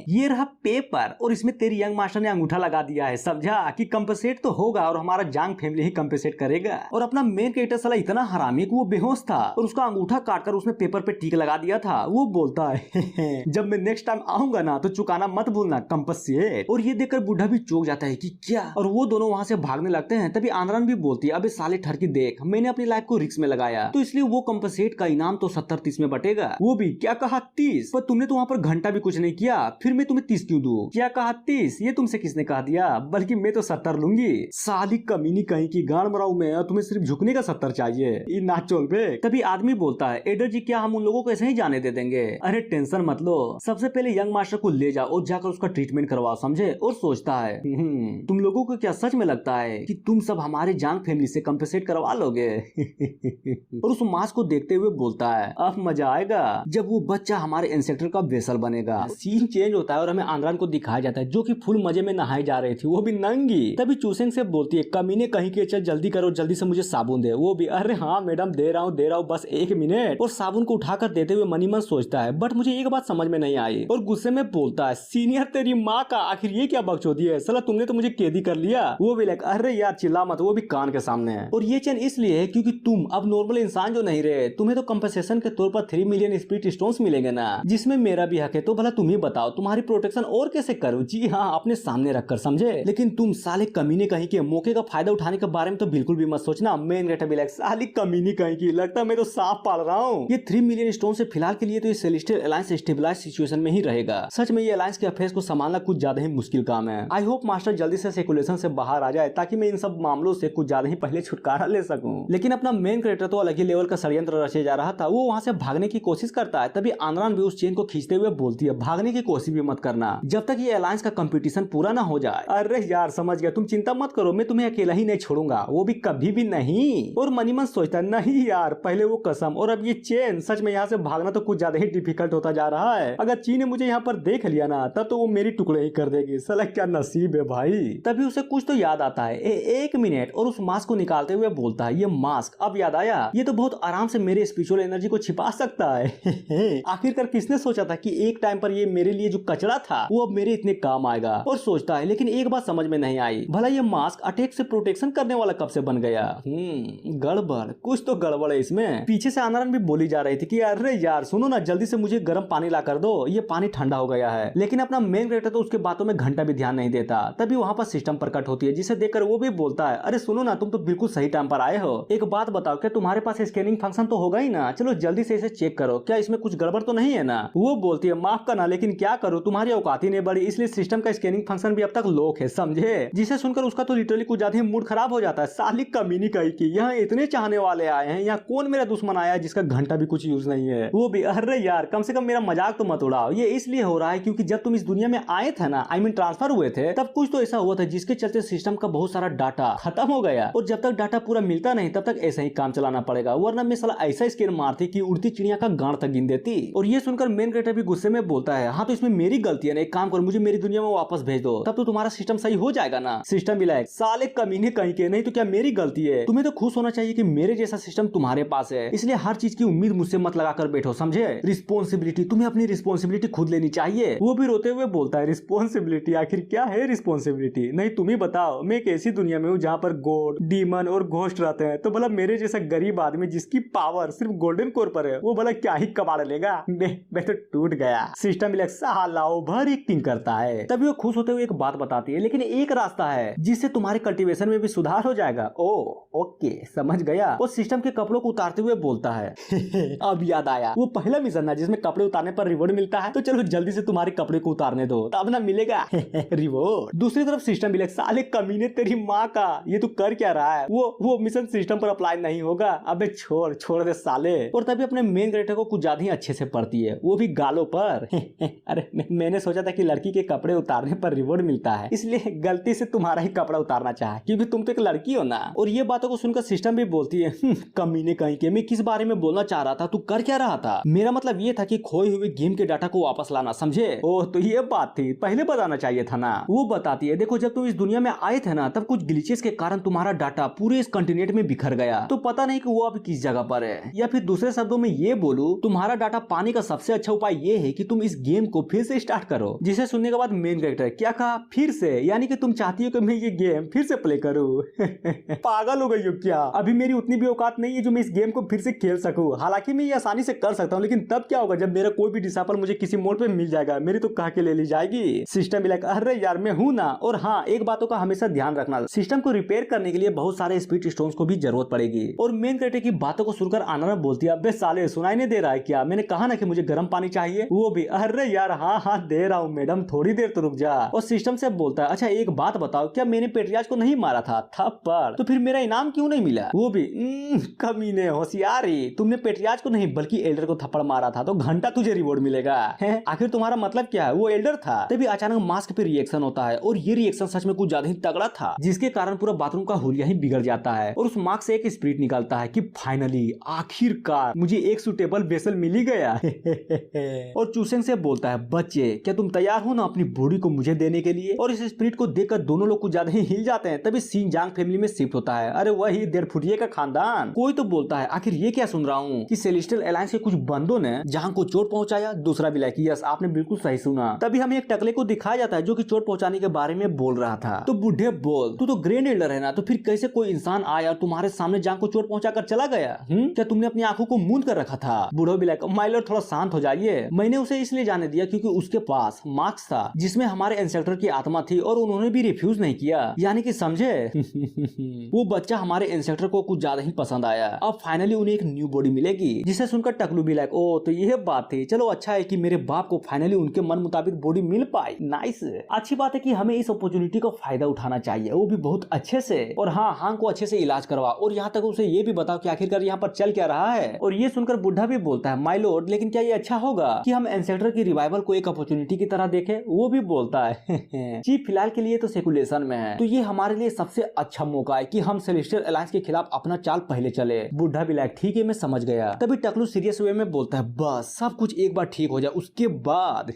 ये रहा पेपर और इसमें तेरी यंग मास्टर ने अंगूठा लगा दिया है, समझा कि कंपनसेट तो होगा और हमारा जांग फैमिली ही कंपनसेट करेगा। और अपना मेन कैरेक्टर साला इतना हरामी कि वो बेहोश था और उसका अंगूठा काटकर उसने पेपर पे टिक लगा दिया था। वो बोलता है जब मैं नेक्स्ट टाइम आऊंगा ना तो चुकाना मत भूलना कंपनसेट। और ये देखकर बुढ़ा भी चौंक जाता है कि क्या, और वो दोनों वहां से भागने लगते हैं। तभी आनरान भी बोलती है, अबे साले ठरकी देख, मैंने अपनी लाइफ को रिस्क में लगाया तो इसलिए वो कंपनसेट का इनाम तो 70-30 में बटेगा। वो भी क्या कहा 30, पर तुमने तो वहाँ पर घंटा भी कुछ नहीं किया, फिर मैं तुम्हें 30 क्यों दूं? क्या कहा 30, ये तुमसे किसने कहा दिया, बल्कि मैं तो 70 लूंगी। साली कमीनी कहीं की गांड मराऊ में, तुम्हें सिर्फ झुकने का 70 चाहिए, ये नाचोल बे। तभी आदमी बोलता है, एडर जी क्या हम उन लोगों को ऐसे ही जाने दे देंगे? अरे टेंशन मत लो, सबसे पहले यंग मास्टर को ले जाओ और जाकर उसका ट्रीटमेंट करवाओ, समझे। और सोचता है तुम लोगों को क्या सच में लगता है कि तुम सब हमारे जांग फैमिली से कंपनसेट करवा लोगे? और उस मास्क को देखते हुए बोलता है, अब मजा आएगा जब वो बच्चा हमारे इंसेक्टर का वेसल बनेगा। सीन चेंज होता है और हमें आंद्रान को दिखाया जाता है जो कि फुल मजे में नहाई जा रही थी, वो भी नंगी। तभी चूसेंग से बोलती है, कमीने कहीं के, चल जल्दी करो, जल्दी से मुझे साबुन दे। वो भी, अरे हाँ मैडम दे रहा हूँ बस 1 मिनट। और साबुन को उठाकर देते हुए मनी मन सोचता है, बट मुझे एक बात समझ में नहीं आई। और गुस्से में बोलता है, सीनियर तेरी माँ का, आखिर ये क्या बकचोदी है, साला तुमने तो मुझे कैदी कर लिया। वो भी लाइक, अरे यार चिल्ला मत, वो भी कान के सामने है। और ये चैन इसलिए है क्योंकि तुम अब नॉर्मल इंसान जो नहीं रहे, तुम्हें तो कंपनसेशन के तौर पर 3 मिलियन स्पिरिट स्टोन्स मिलेंगे ना, जिसमें मेरा भी हक है। तो भला तुम ही बताओ तुम्हारी प्रोटेक्शन और कैसे करूं? जी हाँ, अपने सामने रखकर, समझे। लेकिन तुम साले कमीने कहीं के, मौके का फायदा उठाने के बारे में तो बिल्कुल भी मत सोचना। मेन कैरेक्टर भी लाइक, साली कमीनी कहीं की, लगता है मैं तो सांप पाल रहा हूँ। ये 3 मिलियन स्टोन से फिलहाल के लिए तो ये सेलेस्टियल अलायंस स्टेबलाइज सिचुएशन में ही रहेगा। सच में ये अलायंस के अफेयर्स को संभालना कुछ ज्यादा ही मुश्किल काम है। आई होप मास्टर जल्दी से सर्कुलेशन से बाहर आ जाए ताकि मैं इन सब मामलों से कुछ ज्यादा ही पहले छुटकारा ले सकूं। लेकिन अपना मेन कैरेक्टर तो अलग ही लेवल का षड्यंत्र रचे जा रहा था। वो वहां से भागने की कोशिश करता है। तभी आनरान भी उस चेन को खींचते हुए बोलती है, भागने की कोशिश भी मत करना जब तक ये अलायंस का कंपटीशन पूरा ना हो जाए। अरे यार समझ गया, तुम चिंता मत करो, मैं तुम्हें अकेला ही नहीं छोड़ूंगा, वो भी कभी भी नहीं। और मनी मन सोचता है, नहीं यार पहले वो कसम और अब ये चेन, सच में यहाँ से भागना तो कुछ ज्यादा ही डिफिकल्ट होता जा रहा है। अगर चीन ने मुझे यहाँ पर देख लिया ना तब तो वो मेरी टुकड़े ही कर देगी। साला क्या नसीब है भाई। तभी उसे कुछ तो याद आता है, 1 मिनट, और उस मास्क को निकालते हुए बोलता है, ये मास्क अब याद आया, ये तो बहुत आराम से मेरे स्पिरिचुअल एनर्जी को छिपा सकता है। आखिरकार किसने सोचा था कि एक टाइम पर ये मेरे लिए जो कचरा था वो अब मेरे इतने काम आएगा। और सोचता है, लेकिन एक बात समझ में नहीं आई, भला ये मास्क अटैक से प्रोटेक्शन करने वाला कब से बन गया? गड़बड़, कुछ तो गड़बड़ है इसमें। पीछे से आनंद भी बोली जा रही थी कि अरे यार सुनो ना, जल्दी से मुझे गर्म पानी ला कर दो, ये पानी ठंडा हो गया है। लेकिन अपना मेन कैरेक्टर तो उसके बातों में घंटा भी ध्यान नहीं देता। तभी वहाँ पर सिस्टम प्रकट होती है जिसे देखकर वो भी बोलता है, अरे सुनो ना, तुम तो बिल्कुल सही टाइम पर आए हो। एक बात बताओ, क्या तुम्हारे पास स्कैनिंग फंक्शन तो होगा ही ना? चलो जल्दी से इसे चेक करो, क्या इसमें कुछ गड़बड़ तो नहीं है ना? वो बोलती है, माफ करना लेकिन क्या करूँ, तुम्हारी औकात ही नहीं बड़ी, इसलिए सिस्टम का स्कैनिंग फंक्शन भी अब तक लॉक है, समझे। जिसे सुनकर उसका तो लिटरली कुछ ज्यादा ही मूड खराब हो जाता है। साली कमीनी कहीं की, यहाँ इतने चाहने वाले आए हैं, यहाँ कौन मेरा दुश्मन आया जिसका घंटा भी कुछ यूज नहीं है? वो भी, अरे यार कम से कम मेरा मजाक तो मत उड़ाओ। ये इसलिए हो रहा है क्योंकि जब तुम इस दुनिया में आए थे ना, आई मीन ट्रांसफर हुए थे, तब कुछ तो ऐसा हुआ था जिसके चलते सिस्टम का बहुत सारा डाटा खत्म हो गया। और जब तक डाटा पूरा मिलता नहीं तब तक ऐसा ही काम चलाना पड़ेगा, वरना मैं साला ऐसा स्कैन मारती कि उड़ती चिड़िया का गांड तक गिन देती। और ये सुनकर मेन कैरेक्टर भी गुस्से में बोलता है, हाँ तो इसमें मेरी गलती है ना, एक काम करो मुझे मेरी दुनिया में वापस भेज दो, तब तो तुम्हारा सिस्टम सही हो जाएगा ना। सिस्टम भी लायक, साले कमीने कहीं के, नहीं तो क्या मेरी गलती है? तुम्हें तो खुश होना चाहिए कि मेरे जैसा सिस्टम तुम्हारे पास है, इसलिए हर चीज की उम्मीद मुझसे मत लगा कर बैठो, समझे। रिस्पॉन्सिबिलिटी, तुम्हें अपनी रिस्पॉन्सिबिलिटी खुद लेनी चाहिए। वो भी रोते हुए बोलता है, रिस्पॉन्सिबिलिटी, आखिर क्या है रिस्पॉन्सिबिलिटी? नहीं तुम ही बताओ, मैं एक ऐसी दुनिया में हूँ जहाँ पर गॉड, डीमन और घोस्ट रहते हैं, तो भला मेरे जैसा गरीब आदमी जिसकी पावर सिर्फ गोल्डन कोर पर है, वो भला क्या ही कबाड़ लेगा? मैं तो टूट गया। सिस्टम साला ओवर एक्टिंग करता है। तभी वो खुश होते हुए एक बात बताती है, लेकिन एक रास्ता है जिससे तुम्हारे कल्टीवेशन में भी सुधार हो जाएगा। ओ ओके समझ गया। वो सिस्टम के कपड़ों को उतारते हुए बोलता है अब याद आया वो पहला मिशन ना जिसमें कपड़े उतारने पर रिवॉर्ड मिलता है, तो चलो जल्दी से तुम्हारे तुम्हारे कपड़े को उतारने दो, तब ना मिलेगा रिवॉर्ड। दूसरी तरफ सिस्टम भी लाइक साले कमीने तेरी माँ का, ये तू कर क्या रहा है? वो मिशन सिस्टम पर अप्लाई नहीं होगा। अबे छोड़ दे साले। और तभी अपने मेन कैरेक्टर को कुछ ज्यादा ही अच्छे से पढ़ती है, वो भी गालों पर अरे मैंने सोचा था कि लड़की के कपड़े उतारने पर रिवॉर्ड मिलता है, इसलिए गलती से तुम्हारा ही कपड़ा उतारना चाहा, क्योंकि तुम तो एक लड़की हो ना। और ये बातों को सुनकर सिस्टम भी बोलती है कमीने कहीं के, मैं किस बारे में बोलना चाह रहा था, तू कर क्या रहा था? मेरा मतलब ये था कि खोए हुए गेम के डाटा को वापस लाना, समझे? ओह तो ये बात थी, पहले बताना चाहिए था ना। वो बताती है देखो जब तुम इस दुनिया में आए थे ना, तब कुछ ग्लिचेस के कारण तुम्हारा डाटा पूरे इस कॉन्टिनेंट में बिखर गया, तो पता नहीं कि वो अभी किस जगह पर है। या फिर दूसरे शब्दों में ये बोलूं, तुम्हारा डाटा पाने का सबसे अच्छा उपाय ये है कि तुम इस गेम को फिर से स्टार्ट करो। जिसे सुनने के बाद मेन कैरेक्टर क्या कहा, फिर से? यानी कि तुम चाहती हो कि मैं ये गेम फिर से प्ले करूं? पागल हो गई हो क्या? अभी मेरी उतनी भी औकात नहीं है जो मैं इस गेम को फिर से खेल सकूं। हालांकि मैं ये आसानी से कर सकता हूं, लेकिन तब क्या होगा जब मेरा कोई भी डिसाइपल मुझे किसी मोड़ पे मिल जाएगा, मेरी तो कहा के ले ली जाएगी। सिस्टम भी लाइक अरे यार मैं हूं ना। और हाँ, एक बातों का हमेशा ध्यान रखना, सिस्टम को रिपेयर करने के लिए बहुत सारे स्पीड स्टोन्स को भी जरूरत पड़ेगी। और मेन कैरेक्टर की बातों को सुनकर आनंद बोलती है अबे साले सुनाई नहीं दे रहा है क्या? मैंने कहा ना कि मुझे गर्म पानी चाहिए। वो भी अरे यार हाँ दे रहा हूँ मैडम, थोड़ी देर तो रुक जा। और सिस्टम से बोलता है अच्छा एक बात बताओ, क्या मैंने पेट्रियाज को नहीं मारा था? थप्पड़। तो फिर मेरा इनाम क्यों नहीं मिला? वो भी कमीने होशियारी, तुमने पेट्रियाज को नहीं बल्कि एल्डर को थप्पड़ मारा था, तो घंटा तुझे रिवॉर्ड मिलेगा। आखिर तुम्हारा मतलब क्या है? वो एल्डर था। तभी अचानक मास्क पे रिएक्शन होता है, और ये रिएक्शन सच में कुछ ज्यादा ही तगड़ा था, जिसके कारण पूरा बाथरूम का हुलिया ही बिगड़ जाता है। और उस मास्क से एक स्पिरिट निकलता है कि फाइनली आखिरकार मुझे एक सुटेबल वेसल मिल ही गया। और चूसेंग से बोलता है बच्चे क्या तुम तैयार हो ना अपनी बॉडी को मुझे देने के लिए? और इस स्पिरिट को देखकर दोनों लोग कुछ ज्यादा ही हिल जाते हैं। तभी शिनजांग फैमिली में शिफ्ट होता है। अरे वही 1.5 फुटिये का खानदान। कोई तो बोलता है आखिर ये क्या सुन रहा हूँ कि सेलेस्टियल अलायंस के कुछ बंदों ने जहां को चोट पहुंचाया। दूसरा भी लाइक यस आपने बिल्कुल सही सुना। तभी हमें एक टकले को दिखाया जाता है जो कि चोट पहुंचाने के बारे में बोल रहा था। तो बुढ़े बोल तू तो ग्रैंड एल्डर है ना, तो फिर कैसे कोई इंसान आया और तुम्हारे सामने जांग को चोट पहुंचा कर चला गया? क्या तुमने अपनी आंखों को मूंद कर रखा था? बूढ़ो भी लाइक माय लॉर्ड थोड़ा शांत हो जाइए, मैंने उसे इसलिए जाने दिया क्योंकि उसके पास मार्क्स था जिसमें हमारे एंसेस्टर की आत्मा थी, और उन्होंने भी रिफ्यूज नहीं किया। यानी कि समझे वो बच्चा हमारे एंसेस्टर को कुछ ज्यादा ही पसंद आया। अब फाइनली उन्हें एक न्यू बॉडी मिलेगी। जिसे सुनकर टकलू भी लाइक ओ तो यह बात थी, चलो अच्छा है कि मेरे बाप को फाइनली उनके मन मुताबिक बॉडी मिल पाई। नाइस, अच्छी बात है कि हमें इस अपॉर्चुनिटी का फायदा उठाना चाहिए, वो भी बहुत अच्छे से। और हाँ हांग को अच्छे से इलाज करवा, और यहाँ तक उसे ये भी बताओ कि आखिरकार यहाँ पर चल क्या रहा है। और ये सुनकर बुढ़ा भी बोलता है माय लॉर्ड लेकिन क्या ये अच्छा होगा कि हम एंसेस्टर की रिवाइवल को एक अपॉर्चुनिटी की तरह देखें? वो भी बोलता है चीफ फिलहाल के लिए तो सेकुलेशन में है, तो ये हमारे लिए सबसे अच्छा मौका है कि हम सेलेस्टियल अलायंस के खिलाफ अपना चाल पहले चले। बुढ़ा भी लाइक ठीक है मैं समझ गया। तभी टकलू सीरियस वे में बोलता है बस सब कुछ एक बार ठीक हो जाए उसके बाद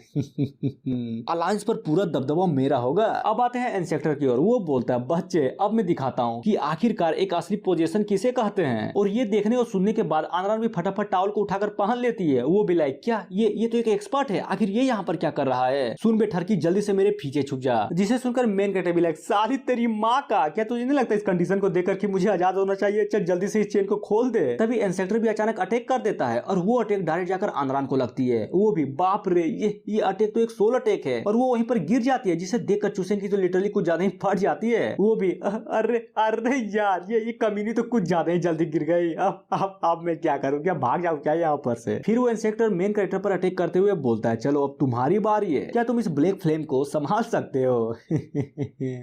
अलायंस पर पूरा दबदबा मेरा होगा। अब आते हैं एंसेस्टर की ओर। वो बोलता है बच्चे अब मैं दिखाता हूँ कि आखिरकार एक असली पोजीशन किसे कहते हैं। और ये देखने और सुनने के बाद आनंद भी फटाफट टावल को उठाकर पहन लेती है। वो भी लाइक क्या ये तो एक एक्सपर्ट है, आखिर ये यहाँ पर क्या कर रहा है? सुन बे ठरकी जल्दी से मेरे पीछे छुप जा। जिसे सुनकर मेन कैरेक्टर भी लाइक साली तेरी माँ का, क्या तुझे नहीं लगता इस कंडीशन को देखकर कि मुझे आजाद होना चाहिए? चल जल्दी से इस चेन को खोल दे। तभी एंसेस्टर भी अचानक अटैक कर देता है, और वो अटैक डायरेक्ट जाकर आंद्रान को लगती है। वो भी बाप रे ये अटैक तो एक सोल अटैक है, और वो वहीं पर गिर जाती है, जिसे देखकर चूसेन की तो लिटरली कुछ ज्यादा ही फट जाती है। वो भी अरे अरे यार ये कमीनी तो कुछ ज्यादा ही जल्दी गिर गई। अब मैं क्या करूँ? क्या भाग जाऊँ क्या यहाँ पर से? फिर वो इंसेक्टर मेन कैरेक्टर पर अटैक करते हुए बोलता है चलो अब तुम्हारी बारी है, क्या तुम इस ब्लैक फ्लेम को संभाल सकते हो?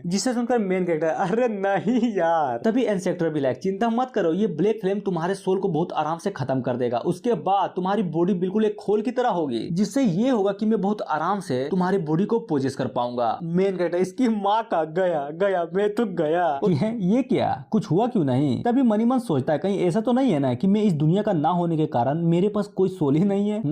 जिसे सुनकर मेन कैरेक्टर अरे नहीं यार। तभी इंसेक्टर भी लाइक चिंता मत करो, ये ब्लैक फ्लेम तुम्हारे सोल को बहुत आराम से खत्म कर देगा। उसके बाद तुम्हारी बॉडी बिल्कुल एक खोल की तरह होगी, जिससे ये होगा कि मैं बहुत आराम से तुम्हारी बॉडी को पोजेस कर पाऊंगा। मेन कैरेक्टर इसकी माँ का गया मैं तो गया। ये क्या कुछ हुआ क्यों नहीं? तभी मनी मन सोचता है कहीं ऐसा तो नहीं है ना कि मैं इस दुनिया का ना होने के कारण मेरे पास कोई सोल ही नहीं है,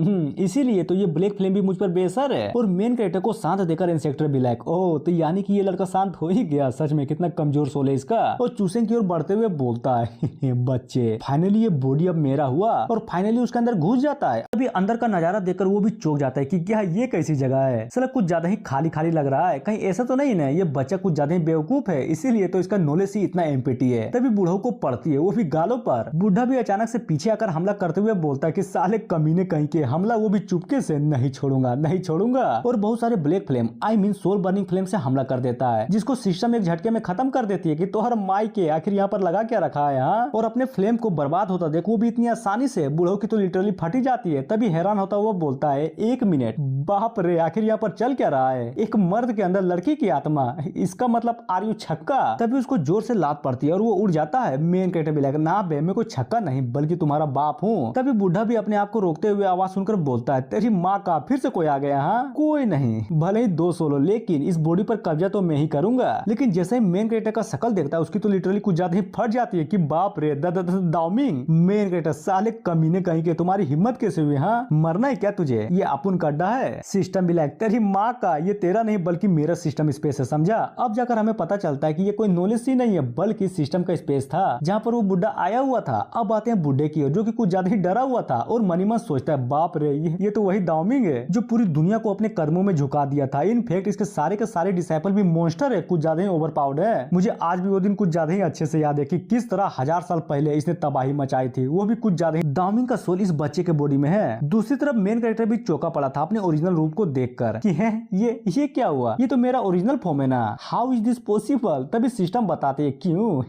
इसीलिए तो ये ब्लैक फ्लेम भी मुझ पर बेअसर है। और मेन कैरेक्टर को शांत देकर इंसेक्टर भी लाइक ओ तो यानी कि ये लड़का शांत हो ही गया, सच में कितना कमजोर सोल है इसका। और चूसेंग की ओर बढ़ते हुए बोलता है बच्चे फाइनली ये बॉडी अब मेरा हुआ, और फाइनली उसके अंदर घुस जाता है। अभी अंदर का नजारा देखकर वो भी चौंक जाता है कि क्या ये कैसी जगह है, साला कुछ ज्यादा ही खाली खाली लग रहा है, कहीं ऐसा तो नहीं ना ये बच्चा कुछ ज्यादा ही बेवकूफ है, इसीलिए तो इसका नॉलेज ही इतना एम्पिटी है। तभी बूढ़ों को पड़ती है, वो भी गालों पर। बूढ़ा भी अचानक से पीछे आकर हमला करते हुए बोलता है कि साले कमीने कहीं के, हमला वो भी चुपके से, नहीं छोड़ूंगा। और बहुत सारे black flame I mean soul burning flame से हमला कर देता है, जिसको सिस्टम एक झटके में खत्म कर देती है कि तोहर माई के आखिर यहाँ पर लगा क्या रखा है। हाँ, और अपने फ्लेम को बर्बाद होता देख वो भी इतनी आसानी से, बूढ़ों की तो लिटरली फटी जाती है। तभी हैरान होता हुआ बोलता है 1 मिनट बाप रे, आखिर यहाँ पर चल क्या रहा है? एक मर्द के अंदर लड़की की आत्मा, इसका मतलब आर यू छक्का? तभी उसको जोर से लात पड़ती है और वो उड़ जाता है। मेन कैरेक्टर भी लगा, ना बे, मैं कोई छक्का नहीं बल्कि तुम्हारा बाप हूँ। तभी बुढ़ा भी अपने आप को रोकते हुए आवाज सुनकर बोलता है, तेरी माँ का फिर से कोई आ गया? हाँ, कोई नहीं, भले ही 2 सोलो, लेकिन इस बॉडी पर कब्जा तो मैं ही करूंगा। लेकिन जैसे ही मेन कैरेक्टर का शकल देखता है उसकी तो लिटरली कुछ ज्यादा ही फट जाती है कि बाप रे, दाउमिंग। मेन कैरेक्टर, साले कमीने कहीं के, तुम्हारी हिम्मत कैसे हुई? हाँ, मरना है क्या तुझे? ये अपुन का अड्डा है। सिस्टम भी लाइक, तेरी माँ का, ये तेरा नहीं बल्कि मेरा सिस्टम स्पेस है, समझा? अब जाकर हमें पता चलता है कि ये कोई नॉलेज सी नहीं है बल्कि सिस्टम का स्पेस था जहाँ पर वो बुढ़ा आया हुआ था। अब आते हैं बुढ़े की ओर, जो कि कुछ ज्यादा ही डरा हुआ था और मनी मन सोचता है, बाप रे, ये तो वही दाउमिंग है जो पूरी दुनिया को अपने कदमों में झुका दिया था। इनफैक्ट इसके सारे डिसाइपल भी मॉन्स्टर है, कुछ ज्यादा ही ओवरपावर्ड है। मुझे आज भी वो दिन कुछ ज्यादा ही अच्छे से याद है कि किस तरह 1000 साल पहले इसने तबाही मचाई थी, वो भी कुछ ज्यादा ही। दाउमिंग का सोल इस बच्चे के बॉडी में है। दूसरी तरफ मेन कैरेक्टर भी चौंका पड़ा था अपने ओरिजिनल रूप को देखकर कि है ये क्या हुआ? ये तो मेरा ओरिजिनल फॉर्म है ना, हाउ इज दिस पॉसिबल? तभी सिस्टम बताते हैं क्यों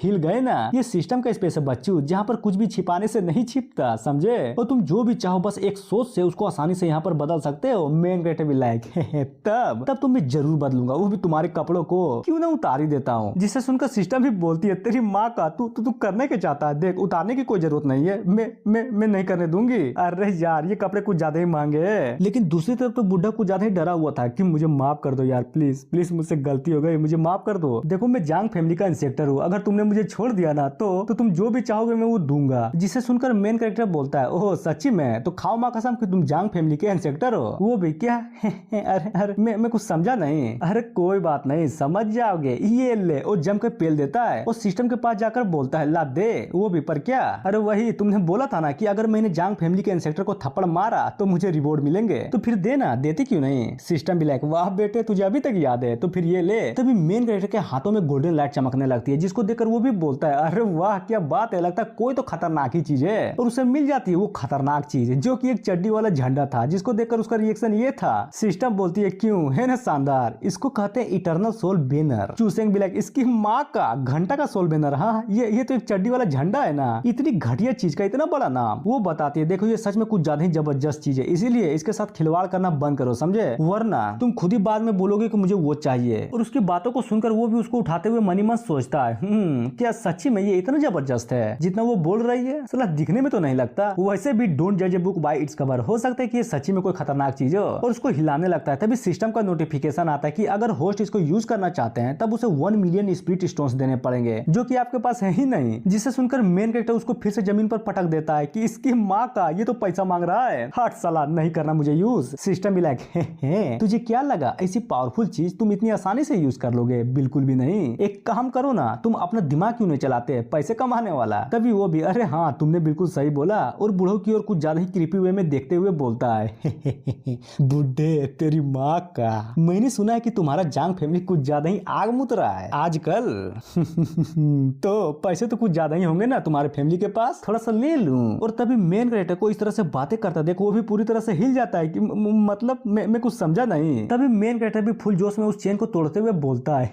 हिल गए ना, ये सिस्टम का स्पेस है बच्चू, जहाँ पर कुछ भी छिपाने से नहीं छिपता, समझे? और तुम जो भी चाहो बस एक सोच से उसको आसानी से यहाँ पर बदल सकते हो। मेन कैरेक्टर भी लाइक तब तो मैं जरूर बदलूंगा, वो भी तुम्हारे कपड़ों को क्यों ना उतार ही देता हूँ। जिसे सुनकर सिस्टम भी बोलती है, तेरी माँ का, तू करने के चाहता है, देख उतारने की कोई जरूरत नहीं है, मैं नहीं करने दूंगी। अरे यार, ये कपड़े कुछ ज्यादा ही महंगे हैं। लेकिन दूसरी तरफ तो बुढ़ा कुछ ज्यादा ही डरा हुआ था कि मुझे माफ कर दो यार, प्लीज प्लीज, मुझसे गलती हो गई, मुझे माफ कर दो। देखो मैं जांग फैमिली का इंस्पेक्टर हूँ, अगर तुमने मुझे छोड़ दिया ना तो तुम जो भी चाहोगे मैं वो दूंगा। जिसे सुनकर मेन कैरेक्टर बोलता है, ओह सच्ची में? तो खाओ माँ कसम कि तुम जांग फैमिली के इंस्पेक्टर हो। वो भी क्या? अरे मैं कुछ समझा नहीं। अरे कोई बात नहीं, समझ जाओगे, ये ले। और जम के पेल देता है और सिस्टम के पास जाकर बोलता है, ला दे। वो भी पर क्या? अरे वही तुमने बोला था ना कि अगर मैंने जांग फैमिली के इंस्पेक्टर को थप्पड़ मारा तो मुझे रिवॉर्ड मिलेंगे, तो फिर देना, देती क्यों नहीं? सिस्टम भी लाइक, वाह बेटे तुझे अभी तक याद है, तो फिर ये ले। तभी मेन कैरेक्टर के हाथों में गोल्डन लाइट चमकने लगती है, जिसको देखकर वो भी बोलता है, अरे वाह क्या बात है, लगता है कोई तो खतरनाक ही चीज है। और उसे मिल जाती है वो खतरनाक चीज जो कि एक चड्डी वाला झंडा था, जिसको देखकर उसका रिएक्शन ये था। सिस्टम बोलती है, क्यों, है ना शानदार, इसको कहते हैं इटर्नल सोल बैनर। चूसेंग भी लाइक, इसकी माँ का, घंटा का सोल बैनर। हाँ, ये तो एक चड्डी वाला झंडा है ना, इतनी घटिया चीज का इतना बड़ा नाम। वो बताती है, देखो ये सच में कुछ ज्यादा ही जबरदस्त चीज है, इसीलिए इसके साथ खिलवाड़ करना बंद करो, समझे? वरना तुम खुद ही बाद में बोलोगे कि मुझे वो चाहिए। और उसकी बातों को सुनकर वो भी उसको उठाते हुए मनी मन सोचता है, क्या सच्ची में ये इतना जबरदस्त है जितना वो बोल रही है? साला दिखने में तो नहीं लगता। वैसे भी डोंट जज a book by its cover, हो सकता है कि ये सच्ची में कोई खतरनाक चीज हो। और उसको हिलाने लगता है। तभी सिस्टम का नोटिफिकेशन आता है कि अगर होस्ट इसको यूज करना चाहते हैं तब उसे 1 मिलियन स्पिरिट स्टोन्स देने पड़ेंगे, जो कि आपके पास है ही नहीं। जिसे सुनकर मेन कैरेक्टर उसको फिर से जमीन पर पटक देता है कि इसकी माँ का, ये तो पैसा मांग रहा है, हट साला, नहीं करना मुझे यूज। सिस्टम भी लाइक, तुझे क्या लगा ऐसी पावरफुल चीज तुम इतनी आसानी से यूज कर लोगे? बिल्कुल भी नहीं। एक काम करो ना, तुम अपना दिमाग क्यों नहीं चलाते, पैसे कमाने वाला। तभी वो भी, अरे हाँ तुमने बिल्कुल सही बोला। और बूढ़ों की ओर कुछ ज्यादा ही क्रीपी वे में देखते हुए बोलता है, बुड्ढे तेरी माँ का, मैंने सुना है कि तुम्हारा जांग फैमिली कुछ ज्यादा ही आग मुत रहा है आजकल। तो पैसे तो कुछ ज्यादा ही होंगे ना तुम्हारे फैमिली के पास, थोड़ा सा ले लूं। और तभी मेन कैरेक्टर को इस तरह से बातें करता देखो वो भी पूरी तरह से हिल जाता है कि मतलब मैं कुछ समझा नहीं। तभी मेन कैरेक्टर भी फुल जोश में उस चेन को तोड़ते हुए बोलता है,